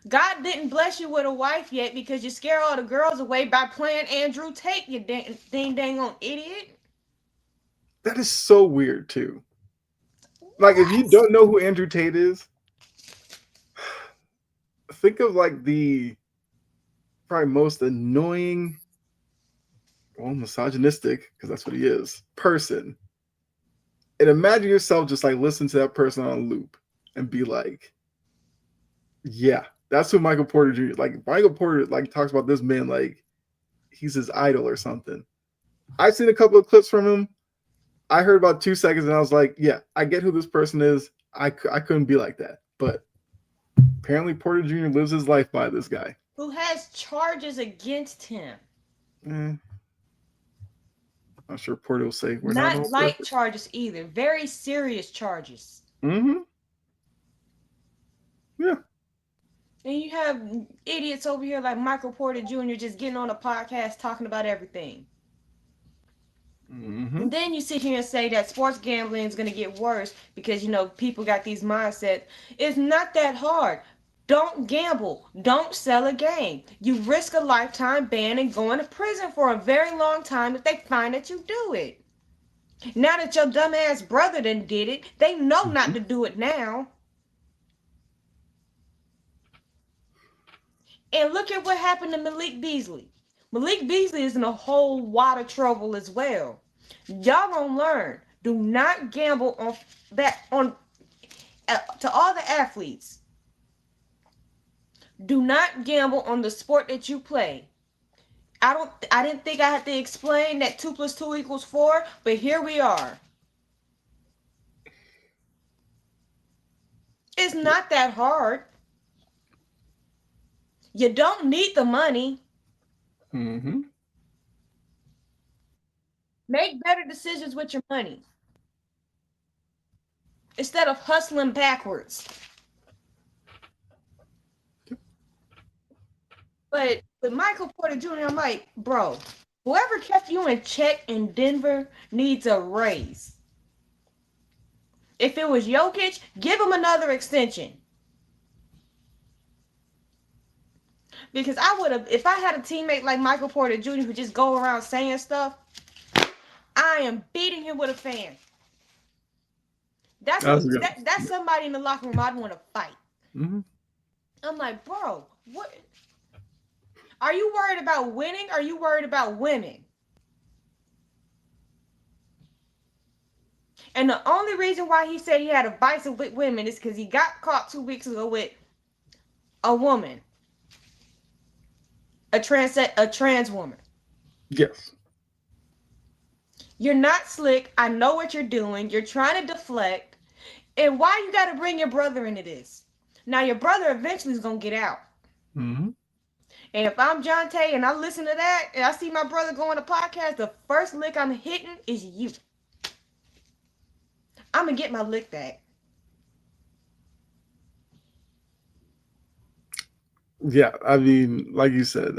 God didn't bless you with a wife yet because you scare all the girls away by playing Andrew Tate, you dang on idiot. That is so weird too. Like, if you What? don't know who Andrew Tate is, think of like the probably most annoying, well, misogynistic, because that's what he is, person. And imagine yourself just like listen to that person on loop and be like, yeah, that's who Michael Porter Jr. Like Michael Porter like talks about this man like he's his idol or something. I've seen a couple of clips from him. I heard about 2 seconds and I was like, yeah, I get who this person is. I couldn't be like that. But apparently Porter Jr. lives his life by this guy. Who has charges against him? I'm sure Porter will say we're not all Not light perfect. charges either. Very serious charges. Mm-hmm. Yeah. And you have idiots over here like Michael Porter Jr. just getting on a podcast talking about everything. Mm-hmm. And then you sit here and say that sports gambling is going to get worse because, you know, people got these mindsets. It's not that hard. Don't gamble. Don't sell a game. You risk a lifetime ban and going to prison for a very long time if they find that you do it. Now that your dumbass brother done did it, they know not to do it now. And look at what happened to Malik Beasley. Malik Beasley is in a whole lot of trouble as well. Y'all gonna learn. Do not gamble on that to all the athletes. Do not gamble on the sport that you play. I didn't think I had to explain that 2 + 2 = 4, but here we are. It's not that hard. You don't need the money. Mm-hmm. Make better decisions with your money instead of hustling backwards. But with Michael Porter Jr., I'm like, bro, whoever kept you in check in Denver needs a raise. If it was Jokic, give him another extension. Because I would have, if I had a teammate like Michael Porter Jr. who just go around saying stuff, I am beating him with a fan. That's somebody in the locker room I'd want to fight. Mm-hmm. I'm like, bro, what? Are you worried about winning? Or are you worried about women? And the only reason why he said he had a vice with women is because he got caught 2 weeks ago with a woman, a trans woman. Yes. You're not slick. I know what you're doing. You're trying to deflect. And why you got to bring your brother into this? Now your brother eventually is gonna get out. Mm-hmm. And if I'm John Tay and I listen to that and I see my brother go on a podcast, the first lick I'm hitting is you. I'm gonna get my lick back. Yeah, I mean, like you said,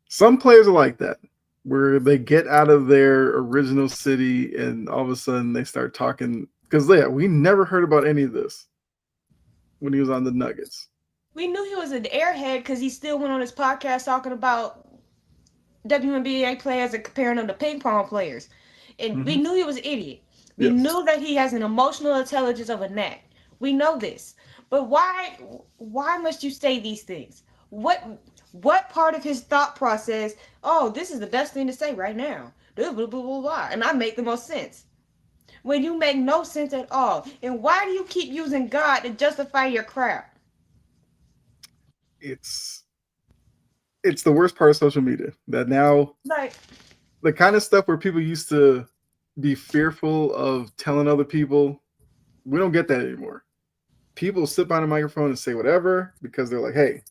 some players are like that, where they get out of their original city and all of a sudden they start talking. Because we never heard about any of this when he was on the Nuggets. We knew he was an airhead because he still went on his podcast talking about WNBA players and comparing them to ping pong players. And we knew he was an idiot. We knew that he has an emotional intelligence of a gnat. We know this. But why must you say these things? What part of his thought process, oh, this is the best thing to say right now. Blah, blah, blah, blah, blah, and I make the most sense. When you make no sense at all. And why do you keep using God to justify your crap? It's the worst part of social media. That now, Like, the kind of stuff where people used to be fearful of telling other people, we don't get that anymore. People sit behind a microphone and say whatever because they're like, hey,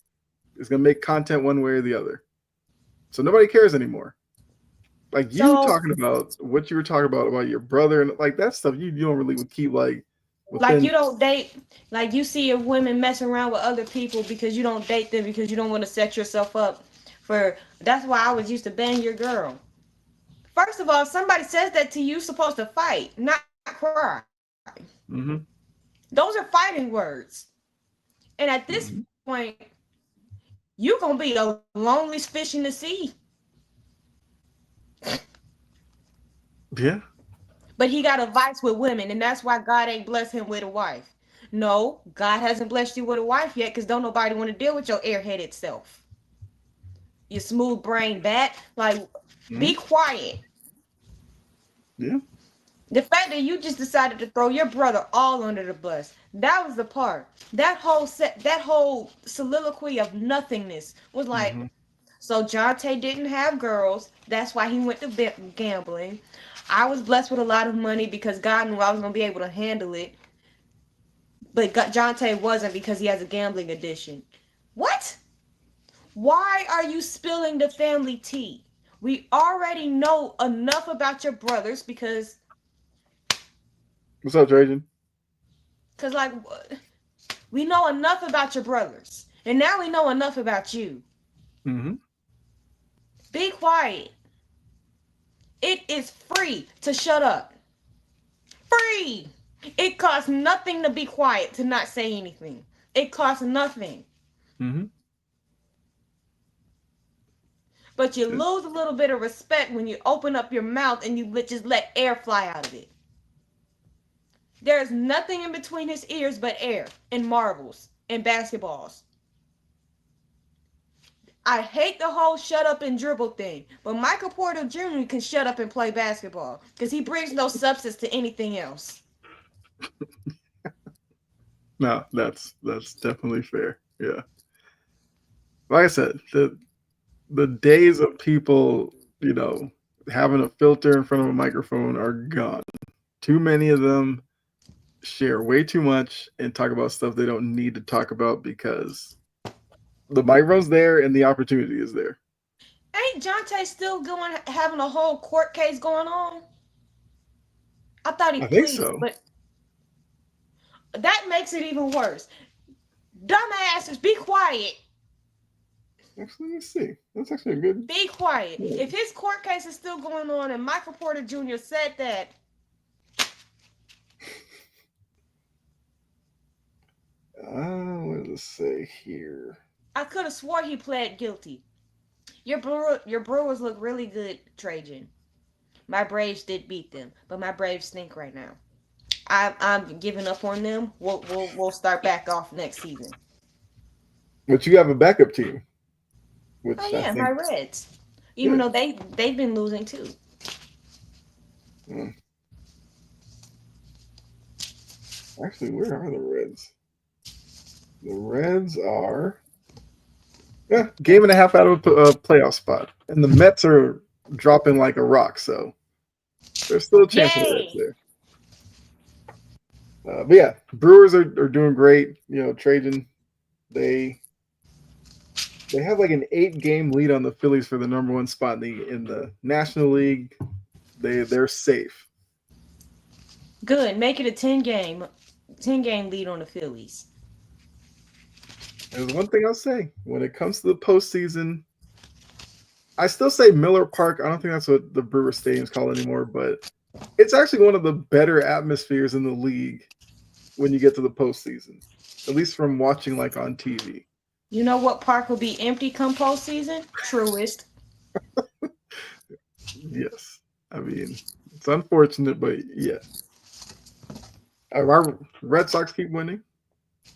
it's going to make content one way or the other. So nobody cares anymore. Like you talking about what you were talking about your brother and like that stuff, you don't really keep like you don't date, like you see a women messing around with other people because you don't date them because you don't want to set yourself up for, that's why I was used to bang your girl. First of all, if somebody says that to you, you're supposed to fight, not cry. Mm-hmm. Those are fighting words. And at this point, you're gonna be the loneliest fish in the sea. Yeah. But he got a vice with women, and that's why God ain't blessed him with a wife. No, God hasn't blessed you with a wife yet, because don't nobody want to deal with your airheaded self. You smooth brain bat. Like, be quiet. Yeah. The fact that you just decided to throw your brother all under the bus, that was the part. That whole soliloquy of nothingness was like, Mm-hmm. so Jonte didn't have girls. That's why he went to gambling. I was blessed with a lot of money because God knew I was going to be able to handle it. But Jonte wasn't because he has a gambling addiction. What? Why are you spilling the family tea? We already know enough about your brothers because What's up, Trajan? like we know enough about your brothers. And now we know enough about you. Mm-hmm. Be quiet. It is free to shut up. Free. It costs nothing to be quiet, to not say anything. It costs nothing. Mm-hmm. But you lose a little bit of respect when you open up your mouth and you just let air fly out of it. There's nothing in between his ears but air and marbles and basketballs. I hate the whole shut up and dribble thing, but Michael Porter Jr. can shut up and play basketball because he brings no substance to anything else. No, that's definitely fair. Yeah. Like I said, the days of people, having a filter in front of a microphone are gone. Too many of them share way too much and talk about stuff they don't need to talk about because the microphone's there and the opportunity is there. Ain't Jonte still having a whole court case going on? I thought he I think pleaded, so. but that makes it even worse. Dumbasses, be quiet. Actually, let's see. That's actually a good. Be quiet. Yeah. If his court case is still going on and Michael Porter Jr. said that, What does it say here? I could have swore he pled guilty. Your Brewers look really good, Trajan. My Braves did beat them, but my Braves stink right now. I'm giving up on them. We'll start back off next season. But you have a backup team, which Oh I yeah, think. my Reds. Even though they've been losing too. Actually, where are the Reds? The Reds are game and a half out of a playoff spot, and the Mets are dropping like a rock. So there's still a chance for the Reds there. But yeah, Brewers are doing great. Trajan, they have like an 8-game lead on the Phillies for the number 1 spot in the National League. They're safe. Good. Make it a 10-game lead on the Phillies. There's one thing I'll say. When it comes to the postseason, I still say Miller Park. I don't think that's what the Brewer Stadium's called anymore, but it's actually one of the better atmospheres in the league when you get to the postseason, at least from watching like on TV. You know what park will be empty come postseason? Truist. Yes. I mean, it's unfortunate, but yeah. Our Red Sox keep winning.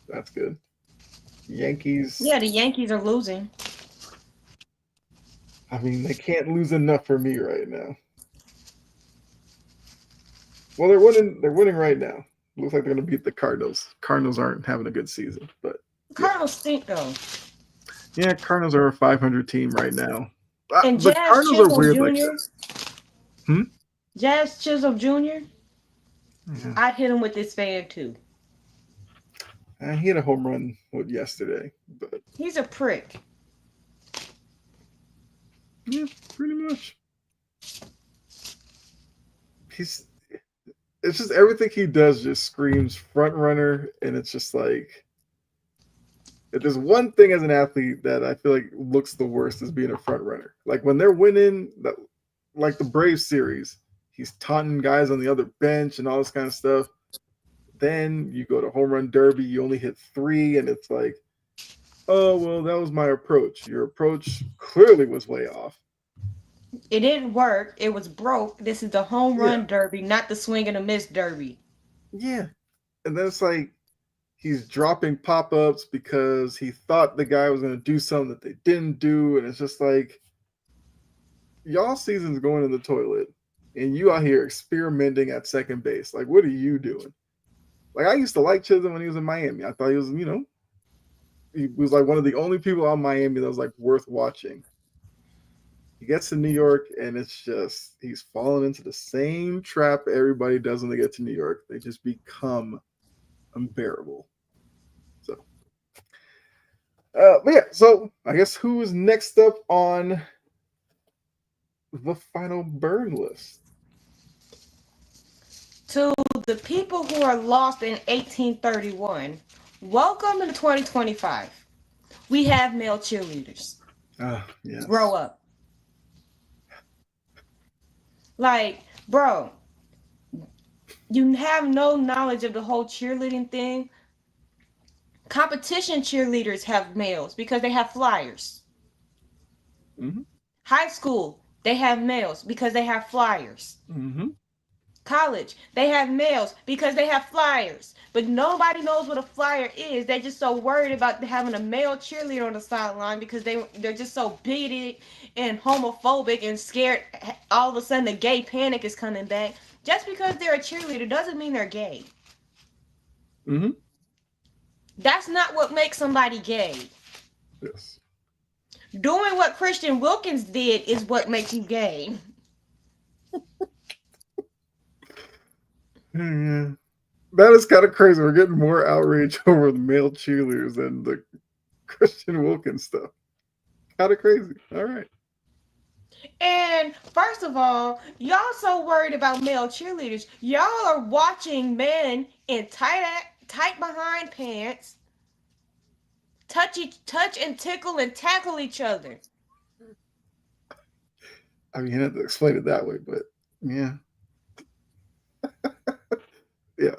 That's good. Yankees. Yeah, the Yankees are losing. I mean, they can't lose enough for me right now. Well, they're winning. They're winning right now. Looks like they're going to beat the Cardinals. Cardinals aren't having a good season, but Cardinals stink though. Yeah, Cardinals are a 500 team right now. And the Jazz Cardinals Chisholm are weird Jr. like that. Jazz Chisholm Jr. Yeah. I'd hit him with this fan too. He had a home run yesterday, but he's a prick. Yeah, pretty much. It's just everything he does just screams front runner, and it's just like if there's one thing as an athlete that I feel like looks the worst is being a front runner. Like when they're winning, like the Braves series, he's taunting guys on the other bench and all this kind of stuff. Then you go to home run derby, you only hit 3, and it's like, oh, well, that was my approach. Your approach clearly was way off. It didn't work. It was broke. This is the home Yeah. run derby, not the swing and a miss derby. Yeah. And then it's like he's dropping pop ups because he thought the guy was going to do something that they didn't do. And it's just like, y'all season's going in the toilet and you out here experimenting at second base. Like, what are you doing? Like, I used to like Chisholm when he was in Miami. I thought he was, he was like one of the only people on Miami that was like worth watching. He gets to New York and it's just, he's fallen into the same trap everybody does when they get to New York. They just become unbearable. So, but yeah, so I guess who is next up on the final burn list? To the people who are lost in 1831, welcome to 2025. We have male cheerleaders. Yes. Grow up. Like, bro, you have no knowledge of the whole cheerleading thing. Competition cheerleaders have males because they have flyers. Mm-hmm. High school, they have males because they have flyers. Mm-hmm. College, they have males because they have flyers. But nobody knows what a flyer is. They're just so worried about having a male cheerleader on the sideline because they're just so bigoted and homophobic and scared all of a sudden the gay panic is coming back. Just because they're a cheerleader doesn't mean they're gay. Mm-hmm. That's not what makes somebody gay. Yes. Doing what Christian Wilkins did is what makes you gay. Yeah. That is kind of crazy. We're getting more outrage over the male cheerleaders than the Christian Wilkins stuff. Kind of crazy. All right. And first of all, y'all so worried about male cheerleaders. Y'all are watching men in tight behind pants touch and tickle and tackle each other. I mean, you have to explain it that way, but yeah. Yeah.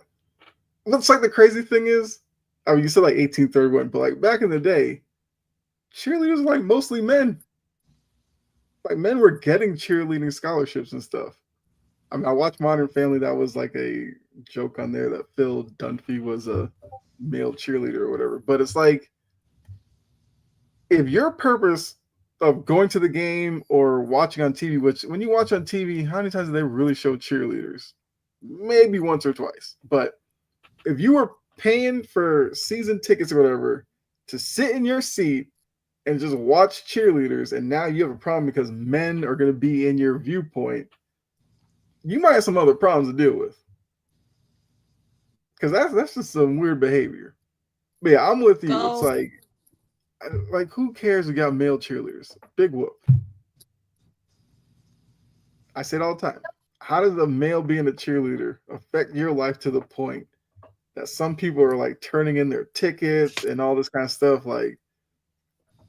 Looks like the crazy thing is, I mean, you said like 1831, but like back in the day, cheerleaders were like mostly men. Like men were getting cheerleading scholarships and stuff. I mean, I watched Modern Family. That was like a joke on there that Phil Dunphy was a male cheerleader or whatever. But it's like, if your purpose of going to the game or watching on TV, which when you watch on TV, how many times do they really show cheerleaders? Maybe once or twice. But if you were paying for season tickets or whatever to sit in your seat and just watch cheerleaders, and now you have a problem because men are going to be in your viewpoint, you might have some other problems to deal with. Because that's just some weird behavior. But yeah, I'm with you. It's like who cares? We got male cheerleaders. Big whoop. I say it all the time. How does a male being a cheerleader affect your life to the point that some people are like turning in their tickets and all this kind of stuff? Like,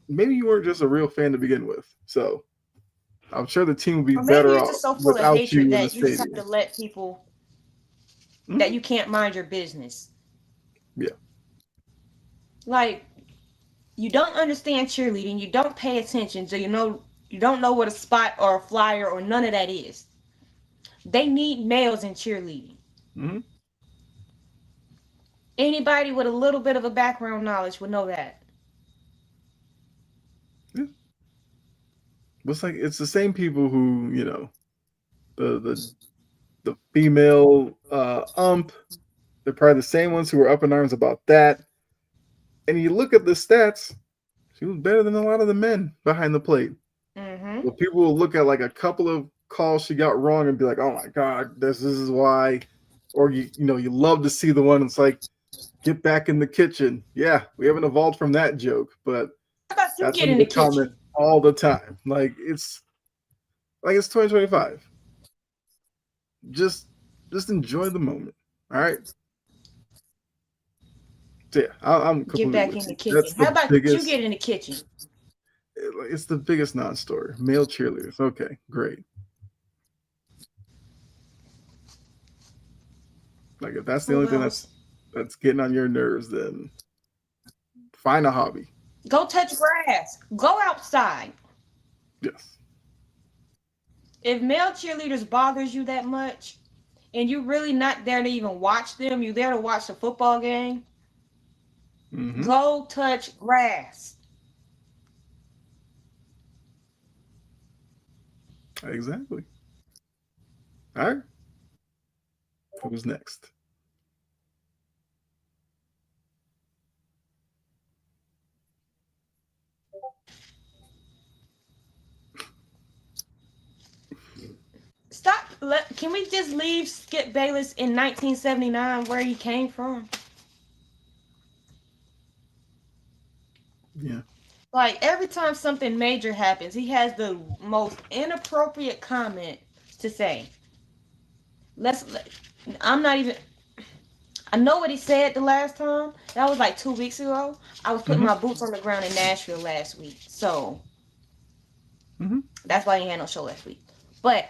maybe you weren't just a real fan to begin with. So I'm sure the team would be better Maybe it's off just so full of without you hatred in the that you just have stadium. to let people that you can't mind your business. Yeah. Like, you don't understand cheerleading, you don't pay attention, so you don't know what a spot or a flyer or none of that is. They need males in cheerleading. Mm-hmm. Anybody with a little bit of a background knowledge would know that. Yeah. It's the same people who, the female ump, they're probably the same ones who were up in arms about that. And you look at the stats, she was better than a lot of the men behind the plate. Mm-hmm. Well, people will look at like a couple of calls she got wrong and be like, "Oh my god, this is why." Or you love to see the one that's like, "Get back in the kitchen." Yeah, we haven't evolved from that joke, but How about you that's get one in of the the kitchen? comments all the time. Like it's 2025. Just enjoy the moment. All right. So yeah, I'm Get completely back in with the you. kitchen. That's How the about you biggest. get in the kitchen? It's the biggest non-story. Male cheerleaders. Okay, great. Like if that's the Who only thing else? that's getting on your nerves, then find a hobby. Go touch grass. Go outside. Yes. If male cheerleaders bothers you that much, and you're really not there to even watch them, you're there to watch the football game, Mm-hmm. go touch grass. Exactly. All right. Who's next? Stop. Can we just leave Skip Bayless in 1979 where he came from? Yeah. Like every time something major happens, he has the most inappropriate comment to say. Let's. I'm not even. I know what he said the last time. That was like 2 weeks ago. I was putting Mm-hmm. my boots on the ground in Nashville last week, so Mm-hmm. that's why he had no show last week. But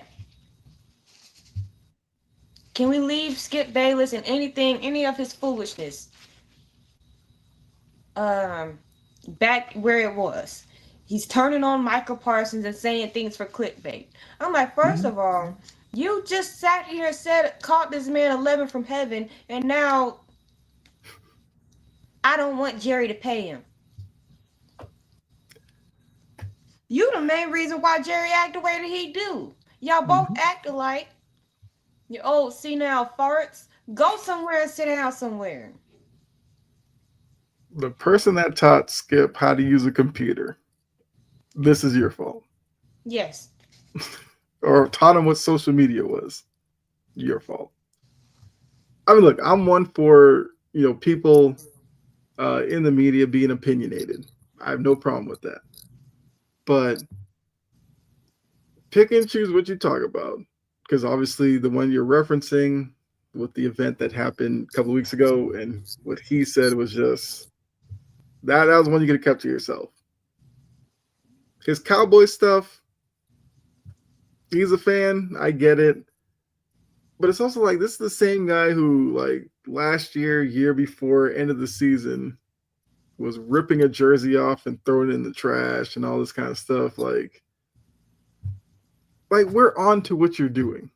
can we leave Skip Bayless and any of his foolishness, um, back where it was? He's turning on Michael Parsons and saying things for clickbait. I'm like, first Mm-hmm. of all, you just sat here and said caught this man 11 from heaven, and now I don't want Jerry to pay him. You the main reason why Jerry act the way that he do. Y'all both Mm-hmm. act alike. You old senile farts. Go somewhere and sit down somewhere. The person that taught Skip how to use a computer, this is your fault. Yes. Or taught him what social media was, your fault. I mean, look, I'm one for, people in the media being opinionated. I have no problem with that. But pick and choose what you talk about. Because obviously, the one you're referencing with the event that happened a couple of weeks ago and what he said was just that was one you could have kept to yourself. His cowboy stuff, he's a fan. I get it. But it's also like this is the same guy who, like, last year before, end of the season, was ripping a jersey off and throwing it in the trash and all this kind of stuff. Like we're on to what you're doing.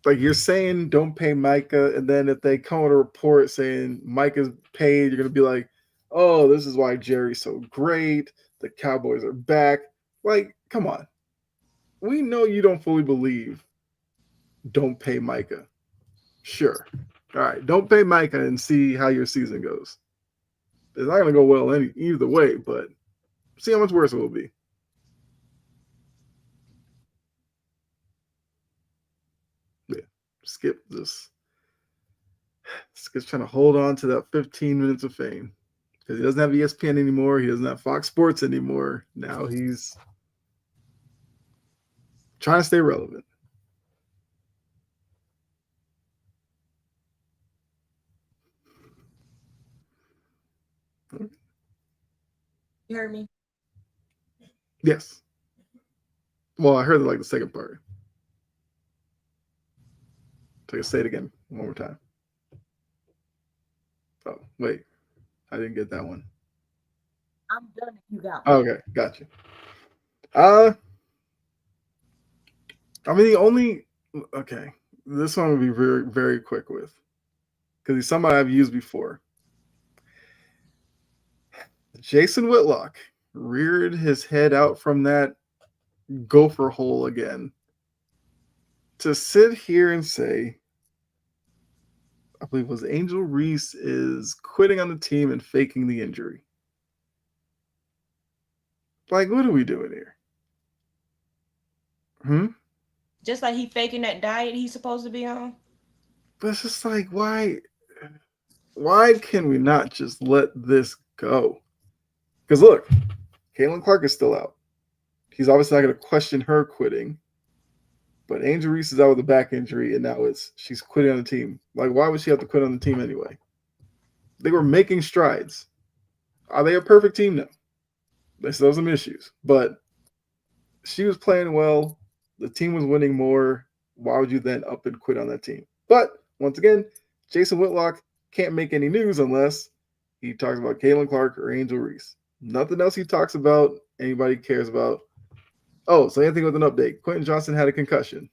Like you're saying don't pay Micah, and then if they come with a report saying Micah's paid, you're gonna be like, oh, this is why Jerry's so great. The Cowboys are back. Like, come on. We know you don't fully believe don't pay Micah. Sure. All right, don't pay Micah and see how your season goes. It's not gonna go well either way, but see how much worse it will be. Yeah. Skip this. Skip's trying to hold on to that 15 minutes of fame because he doesn't have ESPN anymore. He doesn't have Fox Sports anymore. Now he's trying to stay relevant. You heard me? Yes. Well, I heard like the second part. So I say it again one more time. Oh, wait. I didn't get that one. I'm done if you got one. Okay, got you. Uh I mean the only okay. This one will be very, very quick with. Because he's somebody I've used before. Jason Whitlock reared his head out from that gopher hole again to sit here and say, I believe it was Angel Reese is quitting on the team and faking the injury. Like, what are we doing here? Just like he faking that diet he's supposed to be on. But it's just like, why can we not just let this go? Because look, Caitlin Clark is still out. He's obviously not going to question her quitting. But Angel Reese is out with a back injury, and now she's quitting on the team. Like, why would she have to quit on the team anyway? They were making strides. Are they a perfect team? No. They still have some issues. But she was playing well. The team was winning more. Why would you then up and quit on that team? But once again, Jason Whitlock can't make any news unless he talks about Caitlin Clark or Angel Reese. Nothing else he talks about, anybody cares about. Oh, so anything with an update. Quentin Johnson had a concussion.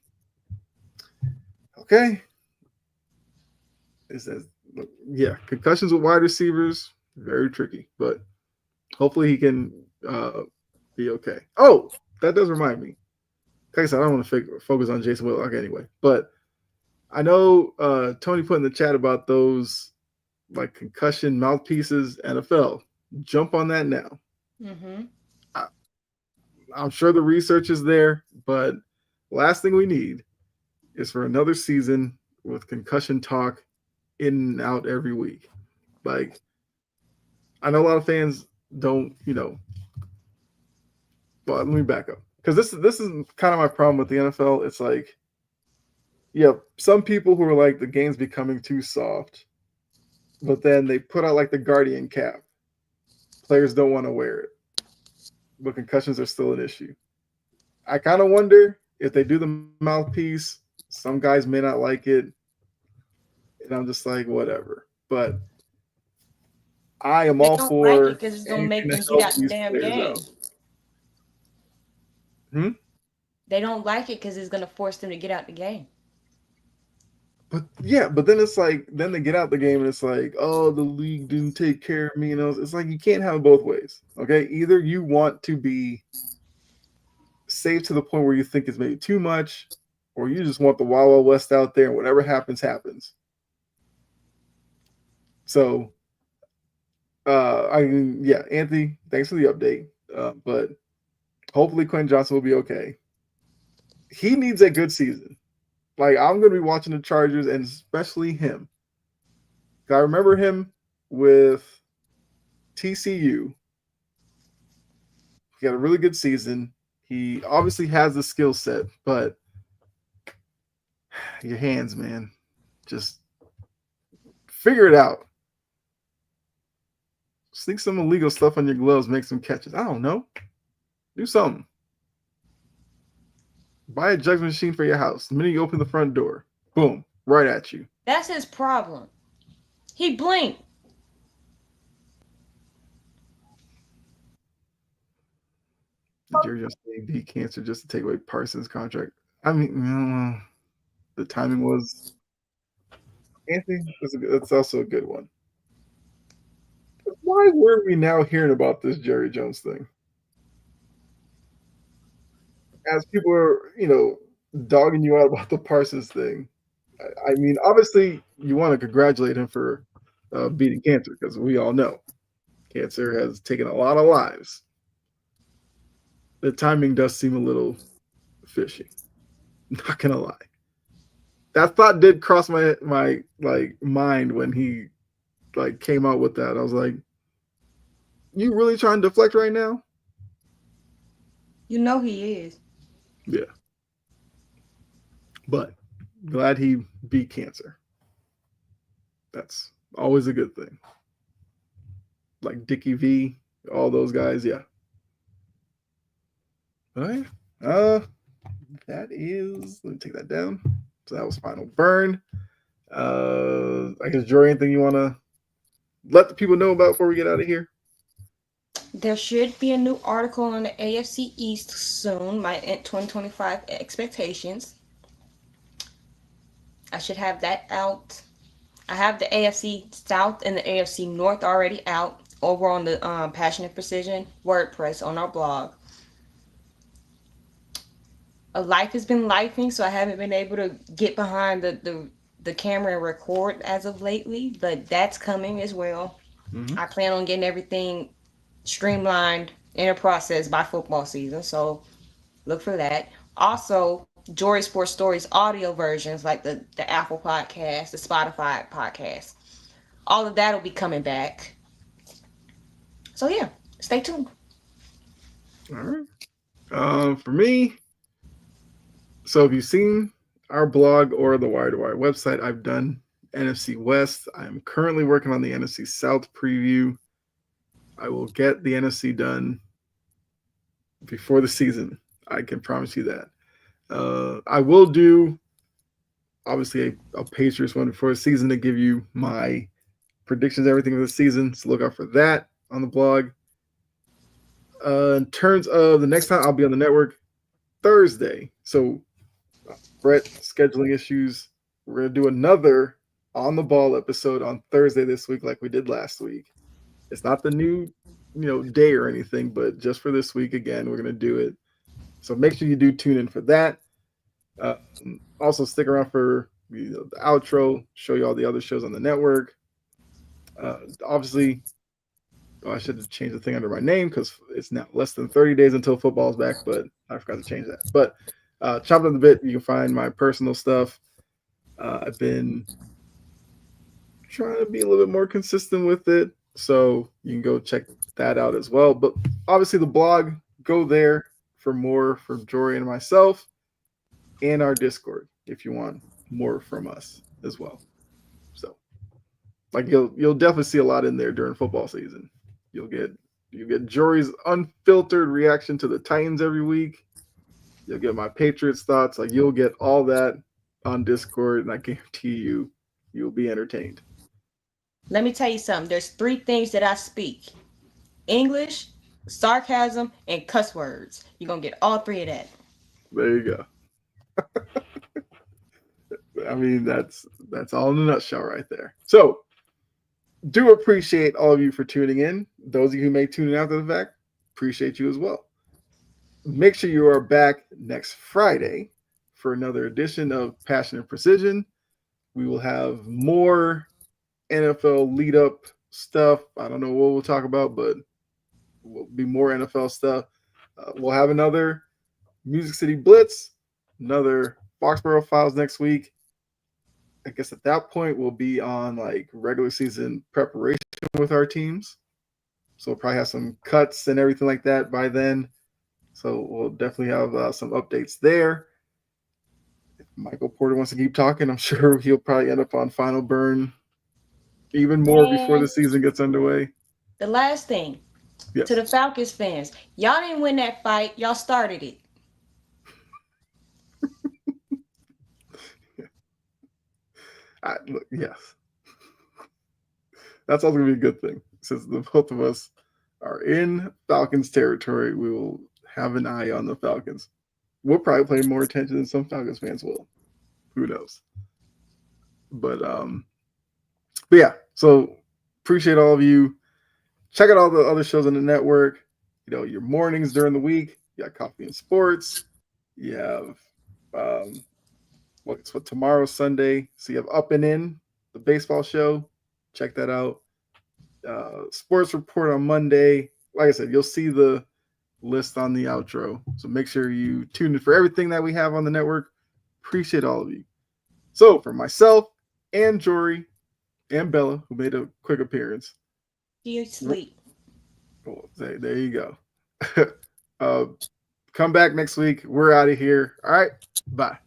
Okay. It says, yeah, concussions with wide receivers, very tricky, but hopefully he can be okay. Oh, that does remind me. Like I said, I don't want to focus on Jason Whitlock anyway, but I know Tony put in the chat about those like concussion mouthpieces. NFL, jump on that now. Mm-hmm. I'm sure the research is there, but last thing we need is for another season with concussion talk in and out every week. Like, I know a lot of fans don't, but let me back up. Because this is kind of my problem with the NFL. It's like, some people who are like the game's becoming too soft, but then they put out like the Guardian cap. Players don't want to wear it, but concussions are still an issue. I kind of wonder if they do the mouthpiece, some guys may not like it, and I'm just like, whatever. But I am They all don't like it for because it's gonna anything make to them get help out the these damn players game. out. Hmm? They don't like it because it's gonna force them to get out the game. But yeah, but then it's like, then they get out the game and it's like, oh, the league didn't take care of me. It's like you can't have it both ways. Okay, either you want to be safe to the point where you think it's maybe too much, or you just want the Wild Wild West out there and whatever happens, happens. So, Anthony, thanks for the update. But hopefully Quentin Johnson will be okay. He needs a good season. Like, I'm going to be watching the Chargers, and especially him. I remember him with TCU. He had a really good season. He obviously has the skill set, but your hands, man, just figure it out. Sneak some illegal stuff on your gloves, make some catches. I don't know. Do something. Buy a jugs machine for your house. The minute you open the front door, boom, right at you. That's his problem. He blinked. Did Jerry just say beat cancer just to take away Parsons' contract? I mean, the timing was. Anthony, that's also a good one. Why were we now hearing about this Jerry Jones thing? As people are, dogging you out about the Parsons thing. I mean, obviously, you want to congratulate him for beating cancer, because we all know cancer has taken a lot of lives. The timing does seem a little fishy. Not gonna lie. That thought did cross my mind when he came out with that. I was like, you really trying to deflect right now? You know he is. Yeah. But glad he beat cancer. That's always a good thing. Like Dickie V, all those guys, yeah. All right. That is, let me take that down. So that was Final Burn. I guess, Jory, anything you want to let the people know about before we get out of here? There should be a new article on the AFC East soon, my 2025 expectations. I should have that out. I have the AFC South and the AFC North already out over on the Passionate Precision WordPress on our blog. Life has been lifing, so I haven't been able to get behind the camera and record as of lately, but that's coming as well. Mm-hmm. I plan on getting everything streamlined in a process by football season, so look for that. Also, Jory Sports Stories audio versions, like the Apple podcast, the Spotify podcast, all of that will be coming back. So yeah, stay tuned. All right. For me, so if you've seen our blog or the Wire to Wire website, I've done NFC West. I'm currently working on the NFC South preview. I will get the NFC done before the season. I can promise you that. I will do, obviously, a Patriots one before the season to give you my predictions, everything for the season. So look out for that on the blog. In terms of the next time I'll be on the network, Thursday. So, Brett, scheduling issues. We're going to do another On the Ball episode on Thursday this week, like we did last week. It's not the new, day or anything, but just for this week, again, we're going to do it. So make sure you do tune in for that. Also, stick around for the outro, show you all the other shows on the network. Obviously, I should have changed the thing under my name because it's now less than 30 days until football's back, but I forgot to change that. But Chopped Up the Bit, you can find my personal stuff. I've been trying to be a little bit more consistent with it, so you can go check that out as well. But obviously the blog, go there for more from Jory and myself, and our Discord if you want more from us as well. So like you'll definitely see a lot in there during football season. You'll get Jory's unfiltered reaction to the Titans every week. You'll get my Patriots thoughts. Like you'll get all that on Discord, and I guarantee you'll be entertained. Let me tell you something. There's 3 things that I speak: English, sarcasm, and cuss words. You're gonna get all 3 of that. There you go. I mean, that's all in a nutshell right there. So, do appreciate all of you for tuning in. Those of you who may tune in after the fact, appreciate you as well. Make sure you are back next Friday for another edition of Passion and Precision. We will have more NFL lead-up stuff. I don't know what we'll talk about, but will be more NFL stuff. We'll have another Music City Blitz, another Foxborough Files next week. I guess at that point we'll be on like regular season preparation with our teams. So we'll probably have some cuts and everything like that by then. So we'll definitely have some updates there. If Michael Porter wants to keep talking, I'm sure he'll probably end up on Final Burn even more before the season gets underway. The last thing, yes, to the Falcons fans, y'all didn't win that fight. Y'all started it. Look, yes. That's also going to be a good thing. Since the both of us are in Falcons territory, we will have an eye on the Falcons. We'll probably pay more attention than some Falcons fans will. Who knows? But yeah, so appreciate all of you. Check out all the other shows on the network. Your mornings during the week. You got Coffee and Sports. You have what's tomorrow, Sunday. So you have Up and In, the baseball show. Check that out. Sports Report on Monday. Like I said, you'll see the list on the outro. So make sure you tune in for everything that we have on the network. Appreciate all of you. So for myself and Jory and Bella, who made a quick appearance. You sleep. Oh, there you go. Come back next week. We're out of here. All right. Bye.